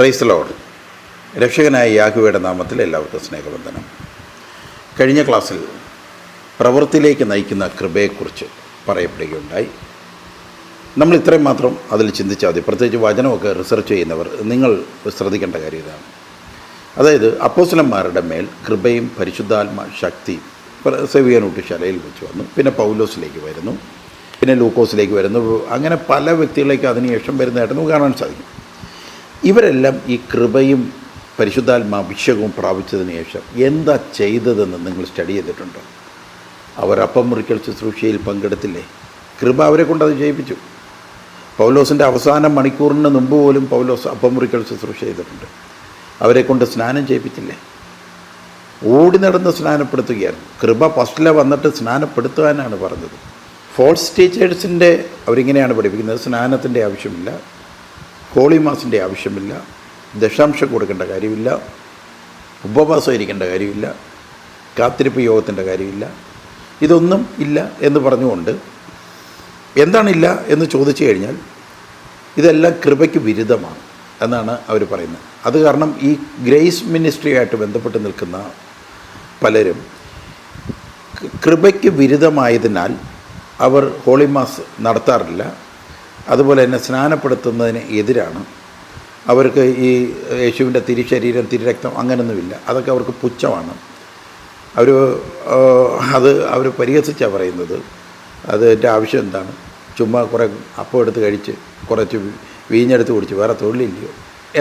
Praise the Lord. രക്ഷകനായ യാഹോവയുടെ നാമത്തിൽ എല്ലാവർക്കും സ്നേഹവന്ദനം. കഴിഞ്ഞ ക്ലാസ്സിൽ പ്രവൃത്തിയിലേക്ക് നയിക്കുന്ന കൃപയെക്കുറിച്ച് പറയപ്പെടുകയുണ്ടായി. നമ്മൾ ഇത്രയും മാത്രം അതിൽ ചിന്തിച്ചാൽ മതി. പ്രത്യേകിച്ച് വചനമൊക്കെ റിസർച്ച് ചെയ്യുന്നവർ നിങ്ങൾ ശ്രദ്ധിക്കേണ്ട കാര്യം ഇതാണ്. അതായത് അപ്പോസ്തലന്മാരുടെ മേൽ കൃപയും പരിശുദ്ധാത്മ ശക്തിയും സെവിയനൂട്ടിശാലയിൽ വെച്ച് വന്നു. പിന്നെ പൗലോസിലേക്ക് വരുന്നു, പിന്നെ ലൂക്കോസിലേക്ക് വരുന്നു. അങ്ങനെ പല വ്യക്തികളിലേക്ക് അതിനുശേഷം വരുന്നതായിട്ട് നമുക്ക് കാണാൻ സാധിക്കും. ഇവരെല്ലാം ഈ കൃപയും പരിശുദ്ധാത്മാഭിഷേകവും പ്രാപിച്ചതിന് ശേഷം എന്താ ചെയ്തതെന്ന് നിങ്ങൾ സ്റ്റഡി ചെയ്തിട്ടുണ്ടോ? അവർ അപ്പം മുറിക്കൽ ശുശ്രൂഷയിൽ പങ്കെടുത്തില്ലേ? കൃപ അവരെ കൊണ്ട് അത് ചെയ്യിപ്പിച്ചു. പൗലോസിൻ്റെ അവസാന മണിക്കൂറിന് മുമ്പ് പോലും പൗലോസ് അപ്പം മുറിക്കൽ ശുശ്രൂഷ ചെയ്തിട്ടുണ്ട്. അവരെ കൊണ്ട് സ്നാനം ചെയ്യിപ്പിച്ചില്ലേ? ഓടി നടന്ന് സ്നാനപ്പെടുത്തുകയായിരുന്നു. കൃപ ഫസ്റ്റിലെ വന്നിട്ട് സ്നാനപ്പെടുത്തുവാനാണ് പറഞ്ഞത്. ഫോൾസ് ടീച്ചേഴ്സിൻ്റെ അവരിങ്ങനെയാണ് പഠിപ്പിക്കുന്നത്: സ്നാനത്തിൻ്റെ ആവശ്യമില്ല, ഹോളി മാസിൻ്റെ ആവശ്യമില്ല, ദശാംശം കൊടുക്കേണ്ട കാര്യമില്ല, ഉപവാസം ഇരിക്കേണ്ട കാര്യമില്ല, കാത്തിരിപ്പ് യോഗത്തിൻ്റെ കാര്യമില്ല, ഇതൊന്നും ഇല്ല എന്ന് പറഞ്ഞുകൊണ്ട് എന്താണില്ല എന്ന് ചോദിച്ചു കഴിഞ്ഞാൽ ഇതെല്ലാം കൃപയ്ക്ക് വിരുദ്ധമാണ് എന്നാണ് അവർ പറയുന്നത്. അത് കാരണം ഈ ഗ്രേസ് മിനിസ്ട്രിയായിട്ട് ബന്ധപ്പെട്ട് നിൽക്കുന്ന പലരും കൃപയ്ക്ക് വിരുദ്ധമായതിനാൽ അവർ ഹോളി മാസ് നടത്താറില്ല. അതുപോലെ തന്നെ സ്നാനപ്പെടുത്തുന്നതിന് എതിരാണ്. അവർക്ക് ഈ യേശുവിൻ്റെ തിരുശരീരം തിരുരക്തം അങ്ങനെയൊന്നുമില്ല. അതൊക്കെ അവർക്ക് പുച്ഛമാണ്. അവർ പരിഹസിച്ചാണ് പറയുന്നത്. അതിൻ്റെ ആവശ്യം എന്താണ്? ചുമ്മാ കുറേ അപ്പം എടുത്ത് കഴിച്ച് കുറച്ച് വീഞ്ഞെടുത്ത് കുടിച്ച് വേറെ തൊഴിലില്ലയോ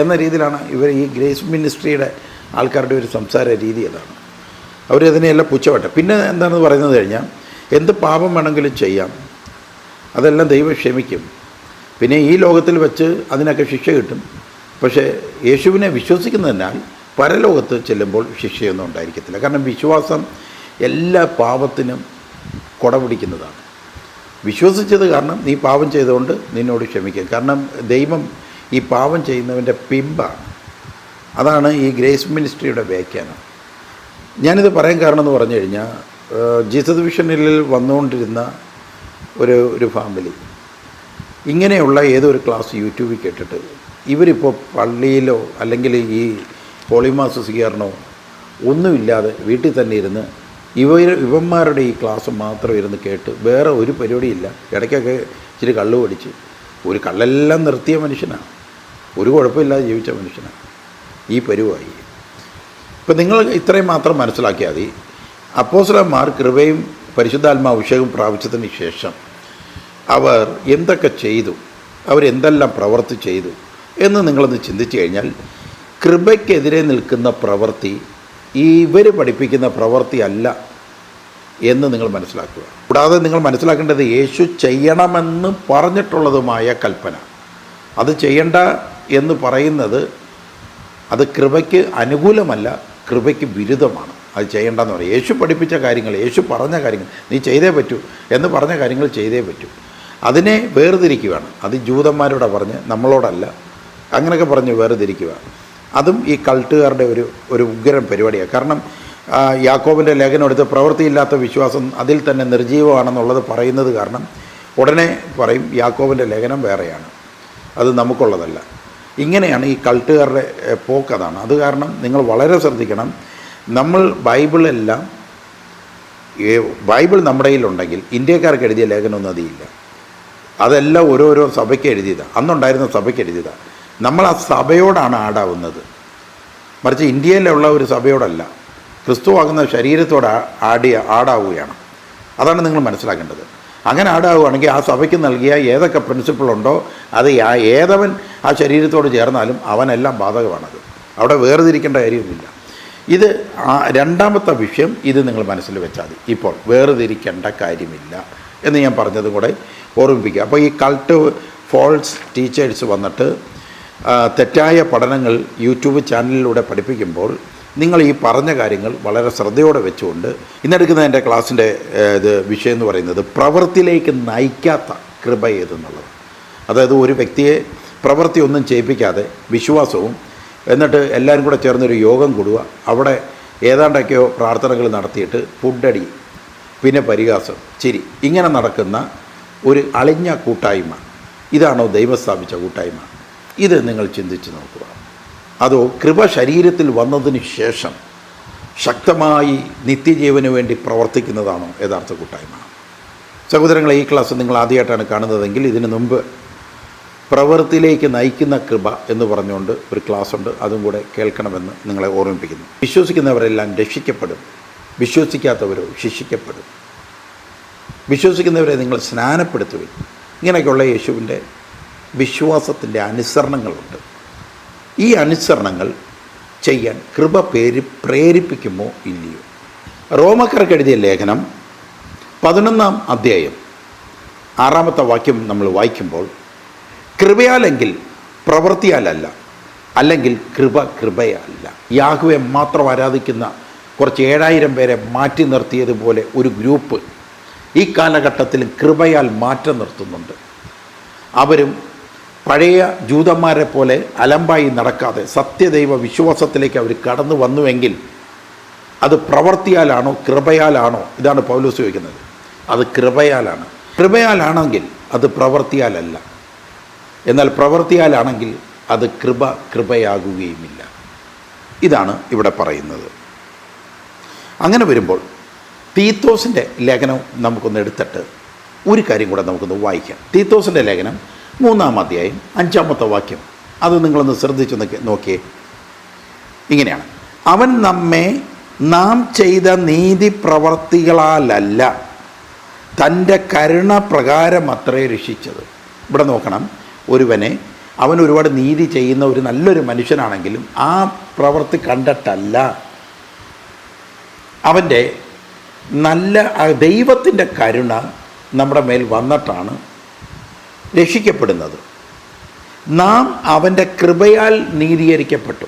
എന്ന രീതിയിലാണ് ഇവർ ഈ ഗ്രേസ് മിനിസ്ട്രിയുടെ ആൾക്കാരുടെ ഒരു സംസാര രീതി. അതാണ് അവരതിനെയെല്ലാം പുച്ഛമായിട്ട്. പിന്നെ എന്താണെന്ന് പറയുന്നത് കഴിഞ്ഞാൽ എന്ത് പാപം വേണമെങ്കിലും ചെയ്യാം, അതെല്ലാം ദൈവം ക്ഷമിക്കും, പിന്നെ ഈ ലോകത്തിൽ വെച്ച് അതിനൊക്കെ ശിക്ഷ കിട്ടും. പക്ഷേ യേശുവിനെ വിശ്വസിക്കുന്നതിനാൽ പരലോകത്ത് ചെല്ലുമ്പോൾ ശിക്ഷയൊന്നും ഉണ്ടായിരിക്കത്തില്ല. കാരണം വിശ്വാസം എല്ലാ പാപത്തിനും കൊടപിടിക്കുന്നതാണ്. വിശ്വസിച്ചത് കാരണം നീ പാപം ചെയ്തുകൊണ്ട് നിന്നോട് ക്ഷമിക്കും. കാരണം ദൈവം ഈ പാപം ചെയ്യുന്നവൻ്റെ പിമ്പാണ്. അതാണ് ഈ ഗ്രേസ് മിനിസ്ട്രിയുടെ വ്യാഖ്യാനം. ഞാനിത് പറയാൻ കാരണം എന്ന് പറഞ്ഞു കഴിഞ്ഞാൽ, ജീസസ് വിഷനിൽ വന്നുകൊണ്ടിരുന്ന ഒരു ഫാമിലി ഇങ്ങനെയുള്ള ഏതൊരു ക്ലാസ് യൂട്യൂബിൽ കേട്ടിട്ട് ഇവരിപ്പോൾ പള്ളിയിലോ അല്ലെങ്കിൽ ഈ ഹോളിമാസ് സ്വീകരണമോ ഒന്നുമില്ലാതെ വീട്ടിൽ തന്നെ ഇരുന്ന് ഇവന്മാരുടെ ഈ ക്ലാസ് മാത്രം ഇരുന്ന് കേട്ട് വേറെ ഒരു പരിപാടിയില്ല. ഇടയ്ക്കൊക്കെ ഇച്ചിരി കള്ളു പഠിച്ച് ഒരു കള്ളെല്ലാം നിർത്തിയ മനുഷ്യനാണ്, ഒരു കുഴപ്പമില്ലാതെ ജീവിച്ച മനുഷ്യനാണ്. ഈ പരുവായി. ഇപ്പം നിങ്ങൾ ഇത്രയും മാത്രം മനസ്സിലാക്കിയാൽ മതി. അപ്പോസ്തലന്മാർ കൃപയും പരിശുദ്ധാത്മാഭിഷേകവും പ്രാപിച്ചതിന് ശേഷം അവർ എന്തൊക്കെ ചെയ്തു, അവരെന്തെല്ലാം പ്രവൃത്തി ചെയ്തു എന്ന് നിങ്ങളൊന്ന് ചിന്തിച്ചു കഴിഞ്ഞാൽ കൃപയ്ക്കെതിരെ നിൽക്കുന്ന പ്രവൃത്തി ഇവർ പഠിപ്പിക്കുന്ന പ്രവൃത്തി അല്ല എന്ന് നിങ്ങൾ മനസ്സിലാക്കുക. കൂടാതെ നിങ്ങൾ മനസ്സിലാക്കേണ്ടത് യേശു ചെയ്യണമെന്ന് പറഞ്ഞിട്ടുള്ളതുമായ കൽപ്പന, അത് ചെയ്യണ്ട എന്ന് പറയുന്നത് അത് കൃപയ്ക്ക് അനുകൂലമല്ല, കൃപയ്ക്ക് വിരുദ്ധമാണ്. അത് ചെയ്യേണ്ടെന്ന് പറയും. യേശു പഠിപ്പിച്ച കാര്യങ്ങൾ, യേശു പറഞ്ഞ കാര്യങ്ങൾ നീ ചെയ്തേ പറ്റൂ എന്ന് പറഞ്ഞ കാര്യങ്ങൾ ചെയ്തേ പറ്റൂ. അതിനെ വേർതിരിക്കുകയാണ്. അത് ജൂതന്മാരോടെ പറഞ്ഞ് നമ്മളോടല്ല, അങ്ങനെയൊക്കെ പറഞ്ഞ് വേർതിരിക്കുക. അതും ഈ കൾട്ടുകാരുടെ ഒരു ഉഗ്രൻ പരിപാടിയാണ്. കാരണം യാക്കോബിൻ്റെ ലേഖനം എടുത്ത് പ്രവൃത്തിയില്ലാത്ത വിശ്വാസം അതിൽ തന്നെ നിർജീവമാണെന്നുള്ളത് പറയുന്നത് കാരണം ഉടനെ പറയും യാക്കോബിൻ്റെ ലേഖനം വേറെയാണ്, അത് നമുക്കുള്ളതല്ല. ഇങ്ങനെയാണ് ഈ കൾട്ടുകാരുടെ പോക്കതാണ്. അത് കാരണം നിങ്ങൾ വളരെ ശ്രദ്ധിക്കണം. നമ്മൾ ബൈബിൾ നമ്മുടെ കയ്യിലുണ്ടെങ്കിൽ ഇന്ത്യക്കാർക്ക് എഴുതിയ ലേഖനമൊന്നും അതില്ല. അതെല്ലാം ഓരോരോ സഭയ്ക്ക് എഴുതിയതാണ്, അന്നുണ്ടായിരുന്ന സഭയ്ക്ക് എഴുതിയതാണ്. നമ്മൾ ആ സഭയോടാണ് ആടാവുന്നത്, മറിച്ച് ഇന്ത്യയിലുള്ള ഒരു സഭയോടല്ല, ക്രിസ്തുവാകുന്ന ശരീരത്തോട് ആടാവുകയാണ്. അതാണ് നിങ്ങൾ മനസ്സിലാക്കേണ്ടത്. അങ്ങനെ ആടാവുകയാണെങ്കിൽ ആ സഭയ്ക്ക് നൽകിയ ഏതൊക്കെ പ്രിൻസിപ്പിളുണ്ടോ അത് ഏതവൻ ആ ശരീരത്തോട് ചേർന്നാലും അവനെല്ലാം ബാധകമാണത്. അവിടെ വേർതിരിക്കേണ്ട കാര്യമൊന്നുമില്ല. ഇത് രണ്ടാമത്തെ വിഷയം. ഇത് നിങ്ങൾ മനസ്സിൽ വെച്ചാൽ മതി. ഇപ്പോൾ വേർതിരിക്കേണ്ട കാര്യമില്ല എന്ന് ഞാൻ പറഞ്ഞത് കൂടെ ഓർമ്മിപ്പിക്കുക. അപ്പോൾ ഈ കൾട്ട് ഫോൾസ് ടീച്ചേഴ്സ് വന്നിട്ട് തെറ്റായ പഠനങ്ങൾ യൂട്യൂബ് ചാനലിലൂടെ പഠിപ്പിക്കുമ്പോൾ നിങ്ങൾ ഈ പറഞ്ഞ കാര്യങ്ങൾ വളരെ ശ്രദ്ധയോടെ വെച്ചുകൊണ്ട് ഇന്നെടുക്കുന്ന എൻ്റെ ക്ലാസ്സിൻ്റെ വിഷയം എന്ന് പറയുന്നത് പ്രവൃത്തിയിലേക്ക് നയിക്കാത്ത കൃപ ഏതെന്നുള്ളത്. അതായത് ഒരു വ്യക്തിയെ പ്രവൃത്തി ഒന്നും ചെയ്യിപ്പിക്കാതെ വിശ്വാസവും എന്നിട്ട് എല്ലാവരും കൂടെ ചേർന്നൊരു യോഗം കൂടുക, അവിടെ ഏതാണ്ടൊക്കെയോ പ്രാർത്ഥനകൾ നടത്തിയിട്ട് ഫുഡടി, പിന്നെ പരിഹാസം, ചിരി, ഇങ്ങനെ നടക്കുന്ന ഒരു അളിഞ്ഞ കൂട്ടായ്മ, ഇതാണോ ദൈവം സ്ഥാപിച്ച കൂട്ടായ്മ? ഇത് നിങ്ങൾ ചിന്തിച്ച് നോക്കുക. അതോ കൃപ ശരീരത്തിൽ വന്നതിന് ശേഷം ശക്തമായി നിത്യജീവന് വേണ്ടി പ്രവർത്തിക്കുന്നതാണോ യഥാർത്ഥ കൂട്ടായ്മ? സഹോദരങ്ങളെ, ഈ ക്ലാസ് നിങ്ങൾ ആദ്യമായിട്ടാണ് കാണുന്നതെങ്കിൽ ഇതിനു മുമ്പ് പ്രവൃത്തിയിലേക്ക് നയിക്കുന്ന കൃപ എന്ന് പറഞ്ഞുകൊണ്ട് ഒരു ക്ലാസ് ഉണ്ട്, അതും കൂടെ കേൾക്കണമെന്ന് നിങ്ങളെ ഓർമ്മിപ്പിക്കുന്നു. വിശ്വസിക്കുന്നവരെല്ലാം രക്ഷിക്കപ്പെടും, വിശ്വസിക്കാത്തവരോ ശിക്ഷിക്കപ്പെടും. വിശ്വസിക്കുന്നവരെ നിങ്ങൾ സ്നാനപ്പെടുത്തുവിൻ. ഇങ്ങനെയൊക്കെയുള്ള യേശുവിൻ്റെ വിശ്വാസത്തിൻ്റെ അനുസരണങ്ങളുണ്ട്. ഈ അനുസരണങ്ങൾ ചെയ്യാൻ കൃപ പ്രേരിപ്പിക്കുമോ ഇല്ലയോ? റോമക്കാർക്ക് എഴുതിയ ലേഖനം 11-ാം അധ്യായം 6-ാമത്തെ വാക്യം നമ്മൾ വായിക്കുമ്പോൾ, കൃപയാലെങ്കിൽ പ്രവൃത്തിയാലല്ല, അല്ലെങ്കിൽ കൃപയല്ല. യാഹ്വയെ മാത്രം ആരാധിക്കുന്ന കുറച്ച് 7000 പേരെ മാറ്റി നിർത്തിയതുപോലെ ഒരു ഗ്രൂപ്പ് ഈ കാലഘട്ടത്തിൽ കൃപയാൽ മാറ്റം നിർത്തുന്നുണ്ട്. അവരും പഴയ ജൂതന്മാരെ പോലെ അലമ്പായി നടക്കാതെ സത്യദൈവ വിശ്വാസത്തിലേക്ക് അവർ കടന്നു വന്നുവെങ്കിൽ അത് പ്രവൃത്തിയാലാണോ കൃപയാലാണോ? ഇതാണ് പൗലോസ് ചോദിക്കുന്നത്. അത് കൃപയാലാണ്. കൃപയാലാണെങ്കിൽ അത് പ്രവൃത്തിയാലല്ല. എന്നാൽ പ്രവൃത്തിയാലാണെങ്കിൽ അത് കൃപയാകുകയുമില്ല. ഇതാണ് ഇവിടെ പറയുന്നത്. അങ്ങനെ വരുമ്പോൾ തീത്തോസിൻ്റെ ലേഖനം നമുക്കൊന്ന് എടുത്തിട്ട് ഒരു കാര്യം കൂടെ നമുക്കൊന്ന് വായിക്കാം. തീത്തോസിൻ്റെ ലേഖനം 3-ാം അധ്യായം 5-ാമത്തെ വാക്യം, അത് നിങ്ങളൊന്ന് ശ്രദ്ധിച്ച് നോക്കിയേ. ഇങ്ങനെയാണ്: അവൻ നമ്മെ നാം ചെയ്ത നീതി പ്രവർത്തികളാലല്ല, തൻ്റെ കരുണ പ്രകാരം അത്രേ രക്ഷിച്ചത്. ഇവിടെ നോക്കണം, അവൻ ഒരുപാട് നീതി ചെയ്യുന്ന ഒരു നല്ലൊരു മനുഷ്യനാണെങ്കിലും ആ പ്രവൃത്തി കണ്ടിട്ടല്ല, അവൻ്റെ നല്ല ദൈവത്തിൻ്റെ കരുണ നമ്മുടെ മേൽ വന്നിട്ടാണ് രക്ഷിക്കപ്പെടുന്നത്. നാം അവൻ്റെ കൃപയാൽ നീതീകരിക്കപ്പെട്ടു.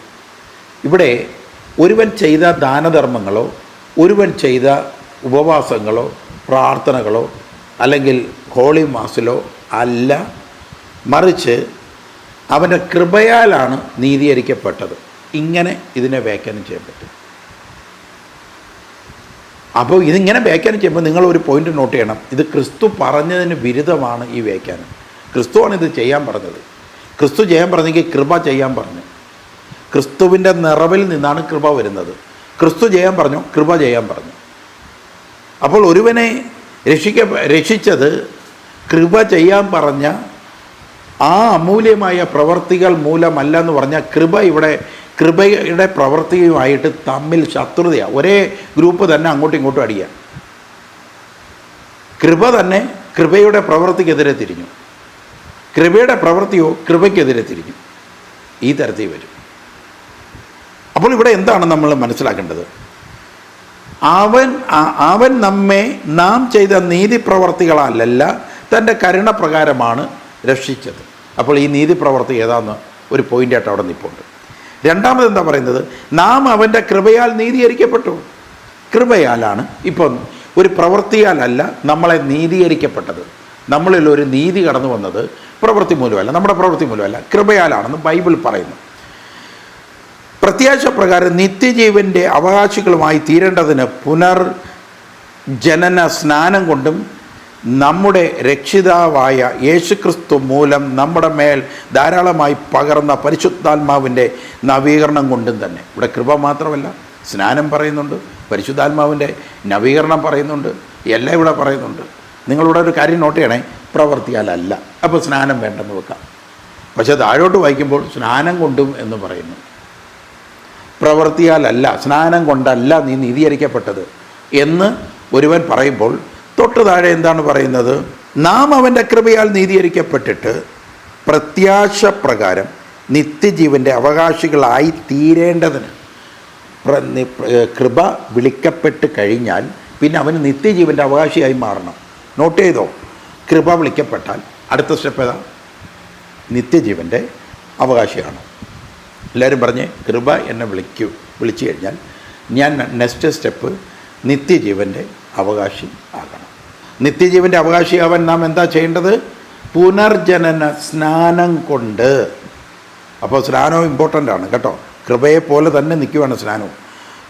ഇവിടെ ഒരുവൻ ചെയ്ത ദാനധർമ്മങ്ങളോ ഒരുവൻ ചെയ്ത ഉപവാസങ്ങളോ പ്രാർത്ഥനകളോ അല്ലെങ്കിൽ ഹോളി മാസിലോ അല്ല, മറിച്ച് അവൻ്റെ കൃപയാലാണ് നീതീകരിക്കപ്പെട്ടത്. ഇങ്ങനെ ഇതിനെ വ്യാഖ്യാനം ചെയ്യാൻ പറ്റും. അപ്പോൾ ഇതിങ്ങനെ വ്യാഖ്യാനം ചെയ്യുമ്പോൾ നിങ്ങളൊരു പോയിൻ്റ് നോട്ട് ചെയ്യണം. ഇത് ക്രിസ്തു പറഞ്ഞതിന് വിരുദ്ധമാണ് ഈ വ്യാഖ്യാനം. ക്രിസ്തുവാണ് ഇത് ചെയ്യാൻ പറഞ്ഞത്. ക്രിസ്തു ചെയ്യാൻ പറഞ്ഞെങ്കിൽ കൃപ ചെയ്യാൻ പറഞ്ഞു. ക്രിസ്തുവിൻ്റെ നിറവിൽ നിന്നാണ് കൃപ വരുന്നത്. ക്രിസ്തു ചെയ്യാൻ പറഞ്ഞു, കൃപ ചെയ്യാൻ പറഞ്ഞു. അപ്പോൾ ഒരുവനെ രക്ഷിച്ചത് കൃപ ചെയ്യാൻ പറഞ്ഞ ആ അമൂല്യമായ പ്രവർത്തികൾ മൂലമല്ല എന്ന് പറഞ്ഞാൽ കൃപയുടെ പ്രവൃത്തിയുമായിട്ട് തമ്മിൽ ശത്രുതയാണ്. ഒരേ ഗ്രൂപ്പ് തന്നെ അങ്ങോട്ടും ഇങ്ങോട്ടും അടിക്കുക. കൃപ തന്നെ കൃപയുടെ പ്രവൃത്തിക്കെതിരെ തിരിഞ്ഞു, കൃപയുടെ പ്രവൃത്തിയോ കൃപയ്ക്കെതിരെ തിരിഞ്ഞു. ഈ തരത്തിൽ വരും. അപ്പോൾ ഇവിടെ എന്താണ് നമ്മൾ മനസ്സിലാക്കേണ്ടത്? അവൻ നമ്മെ നാം ചെയ്ത നീതി പ്രവർത്തികളല്ല, തൻ്റെ കരുണ പ്രകാരമാണ് രക്ഷിച്ചത്. അപ്പോൾ ഈ നീതി പ്രവർത്തി ഏതാന്ന് ഒരു പോയിൻ്റായിട്ട് അവിടെ നിൽപ്പുണ്ട്. രണ്ടാമത് എന്താ പറയുന്നത്? നാം അവൻ്റെ കൃപയാൽ നീതീകരിക്കപ്പെട്ടു. കൃപയാലാണ്. ഇപ്പം ഒരു പ്രവൃത്തിയാലല്ല നമ്മളെ നീതീകരിക്കപ്പെട്ടത്. നമ്മളിൽ ഒരു നീതി കടന്നു വന്നത് പ്രവൃത്തി മൂലമല്ല, നമ്മുടെ പ്രവൃത്തി മൂലമല്ല, കൃപയാലാണെന്ന് ബൈബിൾ പറയുന്നു. പ്രത്യാശ പ്രകാരം നിത്യജീവൻ്റെ അവകാശികളുമായി തീരേണ്ടതിന് പുനർജനന സ്നാനം കൊണ്ടും നമ്മുടെ രക്ഷിതാവായ യേശുക്രിസ്തു മൂലം നമ്മുടെ മേൽ ധാരാളമായി പകർന്ന പരിശുദ്ധാത്മാവിൻ്റെ നവീകരണം കൊണ്ടും തന്നെ. ഇവിടെ കൃപ മാത്രമല്ല, സ്നാനം പറയുന്നുണ്ട്, പരിശുദ്ധാത്മാവിൻ്റെ നവീകരണം പറയുന്നുണ്ട്, എല്ലാം ഇവിടെ പറയുന്നുണ്ട്. നിങ്ങളിവിടെ ഒരു കാര്യം നോട്ട് ചെയ്യണേ, പ്രവർത്തിയാലല്ല. അപ്പോൾ സ്നാനം വേണ്ടെന്ന് വെക്കാം. പക്ഷേ താഴോട്ട് വായിക്കുമ്പോൾ സ്നാനം കൊണ്ടും എന്ന് പറയുന്നു. പ്രവർത്തിയാലല്ല, സ്നാനം കൊണ്ടല്ല നീ നീതീകരിക്കപ്പെട്ടത് എന്ന് ഒരുവൻ പറയുമ്പോൾ തൊട്ട് താഴെ എന്താണ് പറയുന്നത്? നാം അവൻ്റെ കൃപയാൽ നീതീകരിക്കപ്പെട്ടിട്ട് പ്രത്യാശ പ്രകാരം നിത്യജീവൻ്റെ അവകാശികളായി തീരേണ്ടതിന്. കൃപ വിളിക്കപ്പെട്ട് കഴിഞ്ഞാൽ പിന്നെ അവന് നിത്യജീവൻ്റെ അവകാശിയായി മാറണം. നോട്ട് ചെയ്തോ? കൃപ വിളിക്കപ്പെട്ടാൽ അടുത്ത സ്റ്റെപ്പ് ഏതാ? നിത്യജീവൻ്റെ അവകാശിയാണ്. എല്ലാവരും പറഞ്ഞ് കൃപ എന്നെ വിളിച്ചു കഴിഞ്ഞാൽ ഞാൻ നെക്സ്റ്റ് സ്റ്റെപ്പ് നിത്യജീവൻ്റെ അവകാശി ആകണം. നിത്യജീവൻ്റെ അവകാശിയാവാൻ നാം എന്താ ചെയ്യേണ്ടത്? പുനർജനന സ്നാനം കൊണ്ട്. അപ്പോൾ സ്നാനവും ഇമ്പോർട്ടൻ്റ് ആണ് കേട്ടോ. കൃപയെ പോലെ തന്നെ നിൽക്കുവാണ് സ്നാനവും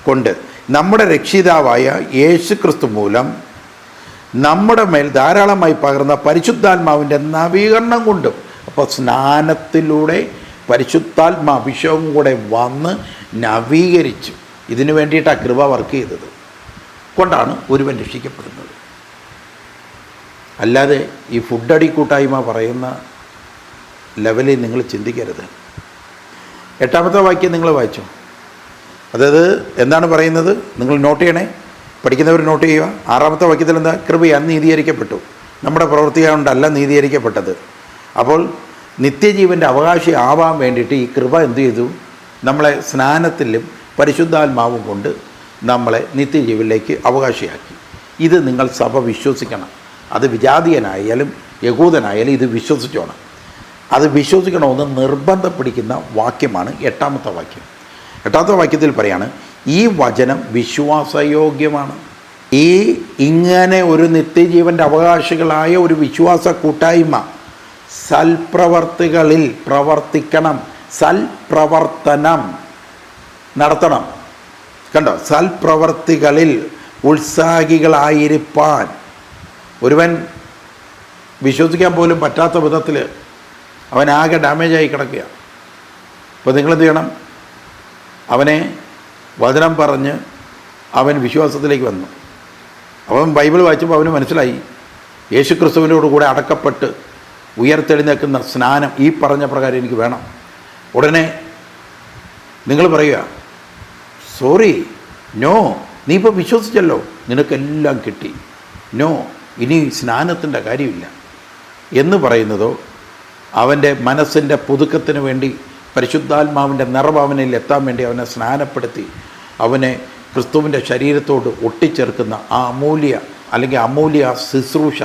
കൊണ്ട്. നമ്മുടെ രക്ഷിതാവായ യേശുക്രിസ്തു മൂലം നമ്മുടെ മേൽ ധാരാളമായി പകർന്ന പരിശുദ്ധാത്മാവിൻ്റെ നവീകരണം കൊണ്ടും. അപ്പോൾ സ്നാനത്തിലൂടെ പരിശുദ്ധാത്മാ അഭിഷേകം കൂടെ വന്ന് നവീകരിച്ചു. ഇതിനു വേണ്ടിയിട്ടാണ് കൃപ വർക്ക് ചെയ്തത് കൊണ്ടാണ് ഒരുവൻ രക്ഷിക്കപ്പെടുന്നത്. അല്ലാതെ ഈ ഫുഡടി കൂട്ടായ്മ പറയുന്ന ലെവലിൽ നിങ്ങൾ ചിന്തിക്കരുത്. 8-ാമത്തെ വാക്യം നിങ്ങൾ വായിച്ചോ. അതായത് എന്താണ് പറയുന്നത്? നിങ്ങൾ നോട്ട് ചെയ്യണേ, പഠിക്കുന്നവർ നോട്ട് ചെയ്യുക. 6-ാമത്തെ വാക്യത്തിൽ എന്താ? കൃപയാൽ നീതീകരിക്കപ്പെട്ടു. നമ്മുടെ പ്രവൃത്തി കൊണ്ടല്ല നീതീകരിക്കപ്പെട്ടത്. അപ്പോൾ നിത്യജീവൻ്റെ അവകാശി ആവാൻ വേണ്ടിയിട്ട് ഈ കൃപ എന്തു ചെയ്തു? നമ്മളെ സ്നാനത്തിലും പരിശുദ്ധാത്മാവും കൊണ്ട് നമ്മളെ നിത്യജീവനിലേക്ക് അവകാശിയാക്കി. ഇത് നിങ്ങൾ സഭ വിശ്വസിക്കണം. അത് വിജാതീയനായാലും യഹൂദനായാലും ഇത് വിശ്വസിച്ചോണം. അത് വിശ്വസിക്കണമെന്ന് നിർബന്ധം പിടിക്കുന്ന വാക്യമാണ് 8-ാമത്തെ വാക്യം. 8-ാമത്തെ വാക്യത്തിൽ പറയാണ്, ഈ വചനം വിശ്വാസയോഗ്യമാണ്. ഇങ്ങനെ ഒരു നിത്യജീവൻ്റെ അവകാശികളായ ഒരു വിശ്വാസ കൂട്ടായ്മ സൽപ്രവർത്തികളിൽ പ്രവർത്തിക്കണം. സൽപ്രവർത്തനം നടത്തണം. കണ്ടോ? സൽപ്രവർത്തികളിൽ ഉത്സാഹികളായിരിക്കാൻ. ഒരുവൻ വിശ്വസിക്കാൻ പോലും പറ്റാത്ത വിധത്തിൽ അവനാകെ ഡാമേജായി കിടക്കുക. അപ്പോൾ നിങ്ങളെന്ത് ചെയ്യണം? അവനെ വചനം പറഞ്ഞ് അവൻ വിശ്വാസത്തിലേക്ക് വന്നു. അവൻ ബൈബിൾ വായിച്ചപ്പോൾ അവന് മനസ്സിലായി യേശു ക്രിസ്തുവിനോട് കൂടെ അടക്കപ്പെട്ട് ഉയർത്തെഴുന്നേൽക്കുന്ന സ്നാനം ഈ പറഞ്ഞ പ്രകാരം എനിക്ക് വേണം. ഉടനെ നിങ്ങൾ പറയുക, സോറി, നോ, നീ ഇപ്പോൾ വിശ്വസിച്ചല്ലോ, നിനക്കെല്ലാം കിട്ടി, നോ, ഇനി സ്നാനത്തിൻ്റെ കാര്യമില്ല എന്ന് പറയുന്നതോ, അവൻ്റെ മനസ്സിൻ്റെ പുതുക്കത്തിന് വേണ്ടി പരിശുദ്ധാത്മാവിൻ്റെ നിറവ് അവനിൽ എത്താൻ വേണ്ടി അവനെ സ്നാനപ്പെടുത്തി അവനെ ക്രിസ്തുവിൻ്റെ ശരീരത്തോട് ഒട്ടിച്ചേർക്കുന്ന ആ അമൂല്യ ശുശ്രൂഷ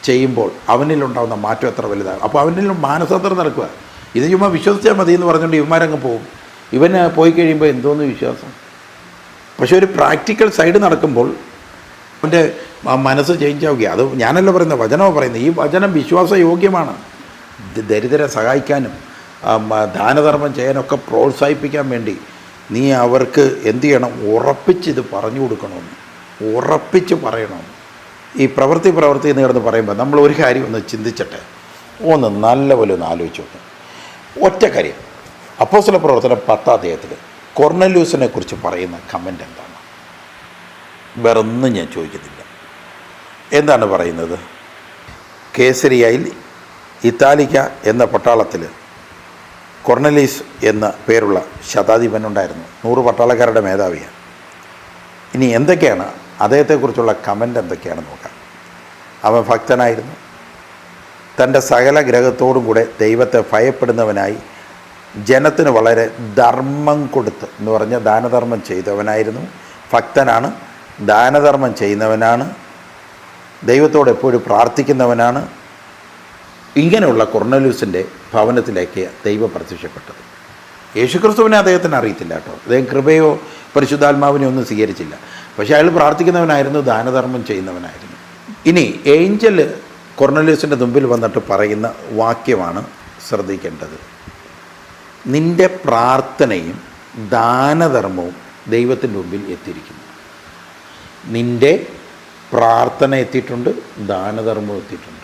ചെയ്യുമ്പോൾ അവനിലുണ്ടാകുന്ന മാറ്റം എത്ര വലുതാണ്. അപ്പോൾ അവനിൽ മാനസാന്തരം നടക്കുക. ഇത് ചുമ്മാ വിശ്വസിച്ചാൽ മതി എന്ന് പറഞ്ഞുകൊണ്ട് ഇവന്മാരങ്ങ് പോകും. ഇവന് പോയി കഴിയുമ്പോൾ എന്തോന്ന് വിശ്വാസം. പക്ഷേ ഒരു പ്രാക്ടിക്കൽ സൈഡ് നടക്കുമ്പോൾ അവൻ്റെ മനസ്സ് ചേഞ്ച് ആവുക. അത് ഞാനല്ല പറയുന്നത്, വചനമാണ് പറയുന്നത്. ഈ വചനം വിശ്വാസയോഗ്യമാണ്. ദരിദ്രരെ സഹായിക്കാനും ദാനധർമ്മം ചെയ്യാനൊക്കെ പ്രോത്സാഹിപ്പിക്കാൻ വേണ്ടി നീ അവർക്ക് എന്തു ചെയ്യണം? ഉറപ്പിച്ചിത് പറഞ്ഞു കൊടുക്കണമെന്ന്, ഉറപ്പിച്ച് പറയണമെന്ന്. ഈ പ്രവൃത്തി എന്ന് കിടന്ന് പറയുമ്പോൾ നമ്മൾ ഒരു കാര്യം ഒന്ന് ചിന്തിച്ചിട്ട് നല്ലപോലെ ഒന്ന് ആലോചിച്ച് നോക്കും. ഒറ്റ കാര്യം, അപ്പോസ്തല പ്രവർത്തനം 10-ാം അധ്യായത്തിൽ കൊർന്നല്യൂസിനെ കുറിച്ച് പറയുന്ന കമൻ്റ് എന്താണ്? വേറൊന്നും ഞാൻ ചോദിക്കുന്നില്ല. എന്താണ് പറയുന്നത്? കേസരിയയിൽ ഇത്താലിക്ക എന്ന പട്ടാളത്തിൽ കൊർന്നലീസ് എന്ന പേരുള്ള ശതാധിപനുണ്ടായിരുന്നു. 100 പട്ടാളക്കാരുടെ മേധാവിയാണ്. ഇനി എന്തൊക്കെയാണ് അദ്ദേഹത്തെക്കുറിച്ചുള്ള കമൻ്റ് എന്തൊക്കെയാണെന്ന് നോക്കാം. അവൻ ഭക്തനായിരുന്നു. തൻ്റെ സകല ഗ്രഹത്തോടും കൂടെ ദൈവത്തെ ഭയപ്പെടുന്നവനായി ജനത്തിന് വളരെ ധർമ്മം കൊടുത്ത് എന്ന് പറഞ്ഞ ദാനധർമ്മം ചെയ്തവനായിരുന്നു. ഭക്തനാണ്, ദാനധർമ്മം ചെയ്യുന്നവനാണ്, ദൈവത്തോട് എപ്പോഴും പ്രാർത്ഥിക്കുന്നവനാണ്. ഇങ്ങനെയുള്ള കൊർന്നല്യൂസിൻ്റെ ഭവനത്തിലേക്ക് ദൈവം പ്രത്യക്ഷപ്പെട്ടത്. യേശുക്രിസ്തുവിനെ അദ്ദേഹത്തിന് അറിയത്തില്ല കേട്ടോ. അദ്ദേഹം കൃപയോ പരിശുദ്ധാത്മാവിനെ ഒന്നും സ്വീകരിച്ചില്ല. പക്ഷേ അയാൾ പ്രാർത്ഥിക്കുന്നവനായിരുന്നു, ദാനധർമ്മം ചെയ്യുന്നവനായിരുന്നു. ഇനി ഏഞ്ചൽ കൊർന്നല്യൂസിൻ്റെ മുമ്പിൽ വന്നിട്ട് പറയുന്ന വാക്യമാണ് ശ്രദ്ധിക്കേണ്ടത്. നിൻ്റെ പ്രാർത്ഥനയും ദാനധർമ്മവും ദൈവത്തിൻ്റെ മുമ്പിൽ എത്തിയിരിക്കുന്നു. നിൻ്റെ പ്രാർത്ഥന എത്തിയിട്ടുണ്ട്, ദാനധർമ്മം എത്തിയിട്ടുണ്ട്.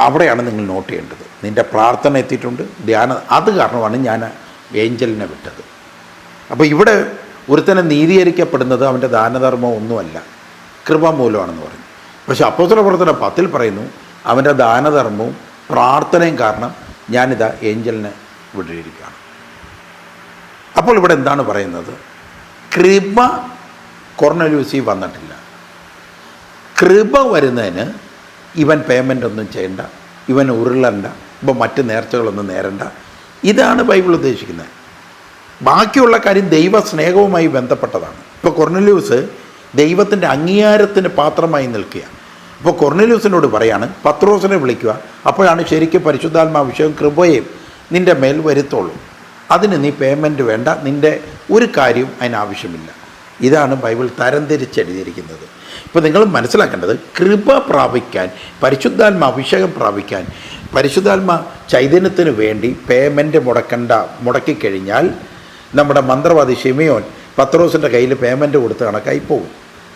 അവിടെയാണ് നിങ്ങൾ നോട്ട് ചെയ്യേണ്ടത്. നിൻ്റെ പ്രാർത്ഥന എത്തിയിട്ടുണ്ട്, അത് കാരണമാണ് ഞാൻ ഏഞ്ചലിനെ വിട്ടത്. അപ്പോൾ ഇവിടെ ഒരുത്തനെ നീതീകരിക്കപ്പെടുന്നത് അവൻ്റെ ദാനധർമ്മം ഒന്നുമല്ല, കൃപ മൂലമാണെന്ന് പറയും. പക്ഷേ അപ്പോസ്തല പ്രവർത്തനം 10-ൽ പറയുന്നു അവൻ്റെ ദാനധർമ്മവും പ്രാർത്ഥനയും കാരണം ഞാനിതാ ഏഞ്ചലിനെ വിട്ടിരിക്കുകയാണ്. അപ്പോൾ ഇവിടെ എന്താണ് പറയുന്നത്? കൃപ കൊർന്നല്യൂസിൽ വന്നിട്ടില്ല. കൃപ വരുന്നതിന് ഇവൻ പേയ്മെൻ്റ് ഒന്നും ചെയ്യണ്ട, ഇവൻ ഉരുളണ്ട, ഇപ്പം മറ്റ് നേർച്ചകളൊന്നും നേരണ്ട. ഇതാണ് ബൈബിൾ ഉദ്ദേശിക്കുന്നത്. ബാക്കിയുള്ള കാര്യം ദൈവ സ്നേഹവുമായി ബന്ധപ്പെട്ടതാണ്. ഇപ്പോൾ കൊർന്നല്യൂസ് ദൈവത്തിൻ്റെ അംഗീകാരത്തിന് പാത്രമായി നിൽക്കുക. അപ്പോൾ കൊർന്നല്യൂസിനോട് പറയാണ് പത്രോസിനെ വിളിക്കുക, അപ്പോഴാണ് ശരിക്കും പരിശുദ്ധാത്മാഭിഷേകം കൃപയും നിൻ്റെ മേൽ വരുത്തുള്ളൂ. അതിന് നീ പേയ്മെൻറ്റ് വേണ്ട, നിൻ്റെ ഒരു കാര്യവും അതിനാവശ്യമില്ല. ഇതാണ് ബൈബിൾ തരംതിരിച്ചെഴുതിയിരിക്കുന്നത്. ഇപ്പോൾ നിങ്ങൾ മനസ്സിലാക്കേണ്ടത്, കൃപ പ്രാപിക്കാൻ, പരിശുദ്ധാത്മ അഭിഷേകം പ്രാപിക്കാൻ, പരിശുദ്ധാത്മ ചൈതന്യത്തിന് വേണ്ടി പേയ്മെൻറ്റ് മുടക്കിക്കഴിഞ്ഞാൽ നമ്മുടെ മന്ത്രവാദി ശിമയോൻ പത്രോസിൻ്റെ കയ്യിൽ പേയ്മെൻറ്റ് കൊടുത്ത് കണക്കായി പോകും.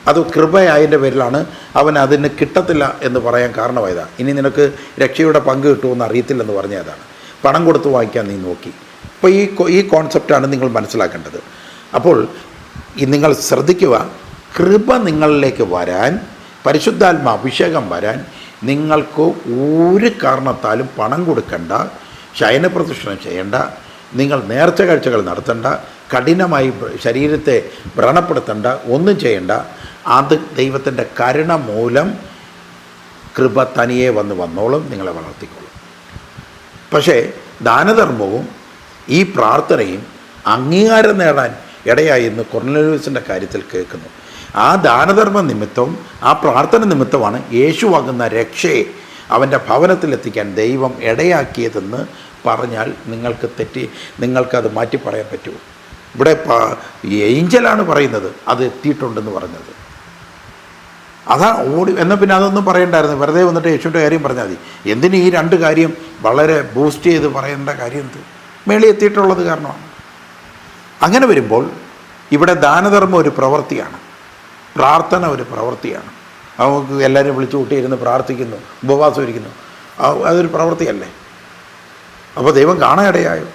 അത് കൃപയായതിൻ്റെ പേരിലാണ് അവൻ അതിന് കിട്ടത്തില്ല എന്ന് പറയാൻ കാരണമായതാണ്. ഇനി നിനക്ക് രക്ഷയുടെ പങ്ക് കിട്ടുമെന്ന് അറിയത്തില്ലെന്ന് പറഞ്ഞതാണ്. പണം കൊടുത്ത് വാങ്ങിക്കാൻ നീ നോക്കി. അപ്പോൾ ഈ കോൺസെപ്റ്റാണ് നിങ്ങൾ മനസ്സിലാക്കേണ്ടത്. അപ്പോൾ നിങ്ങൾ ശ്രദ്ധിക്കുക, കൃപ നിങ്ങളിലേക്ക് വരാൻ, പരിശുദ്ധാത്മ അഭിഷേകം വരാൻ നിങ്ങൾക്ക് ഒരു കാരണത്താലും പണം കൊടുക്കണ്ട, ശയനപ്രദക്ഷിണം ചെയ്യേണ്ട, നിങ്ങൾ നേർച്ച കാഴ്ചകൾ നടത്തേണ്ട, കഠിനമായി ശരീരത്തെ വ്രണപ്പെടുത്തേണ്ട, ഒന്നും ചെയ്യേണ്ട. അത് ദൈവത്തിൻ്റെ കരുണ മൂലം കൃപ തനിയെ വന്നോളും, നിങ്ങളെ വളർത്തിക്കോളും. പക്ഷേ ദാനധർമ്മവും ഈ പ്രാർത്ഥനയും അംഗീകാരം നേടാൻ ഇടയായി എന്ന് കൊർന്നേലിയോസിൻ്റെ കാര്യത്തിൽ കേൾക്കുന്നു. ആ ദാനധർമ്മ നിമിത്തവും ആ പ്രാർത്ഥന നിമിത്തമാണ് യേശുവാകുന്ന രക്ഷയെ അവൻ്റെ ഭവനത്തിലെത്തിക്കാൻ ദൈവം ഇടയാക്കിയതെന്ന് പറഞ്ഞാൽ നിങ്ങൾക്കത് മാറ്റി പറയാൻ പറ്റുമോ? ഇവിടെ ഏഞ്ചലാണ് പറയുന്നത് അത് എത്തിയിട്ടുണ്ടെന്ന് പറഞ്ഞത്. അതാ എന്നാൽ പിന്നെ അതൊന്നും പറയണ്ടായിരുന്നു, വെറുതെ വന്നിട്ട് യേശുവിൻ്റെ കാര്യം പറഞ്ഞാൽ മതി. എന്തിന് ഈ രണ്ട് കാര്യം വളരെ ബൂസ്റ്റ് ചെയ്ത് പറയേണ്ട കാര്യം എന്ത്? മേളി എത്തിയിട്ടുള്ളത് കാരണമാണ്. അങ്ങനെ വരുമ്പോൾ ഇവിടെ ദാനധർമ്മം ഒരു പ്രവൃത്തിയാണ്, പ്രാർത്ഥന ഒരു പ്രവൃത്തിയാണ്. നമുക്ക് എല്ലാവരും വിളിച്ചു കൂട്ടിയിരുന്ന് പ്രാർത്ഥിക്കുന്നു, ഉപവാസം ഇരിക്കുന്നു, അതൊരു പ്രവൃത്തിയല്ലേ? അപ്പോൾ ദൈവം കാണാനിടയായോ?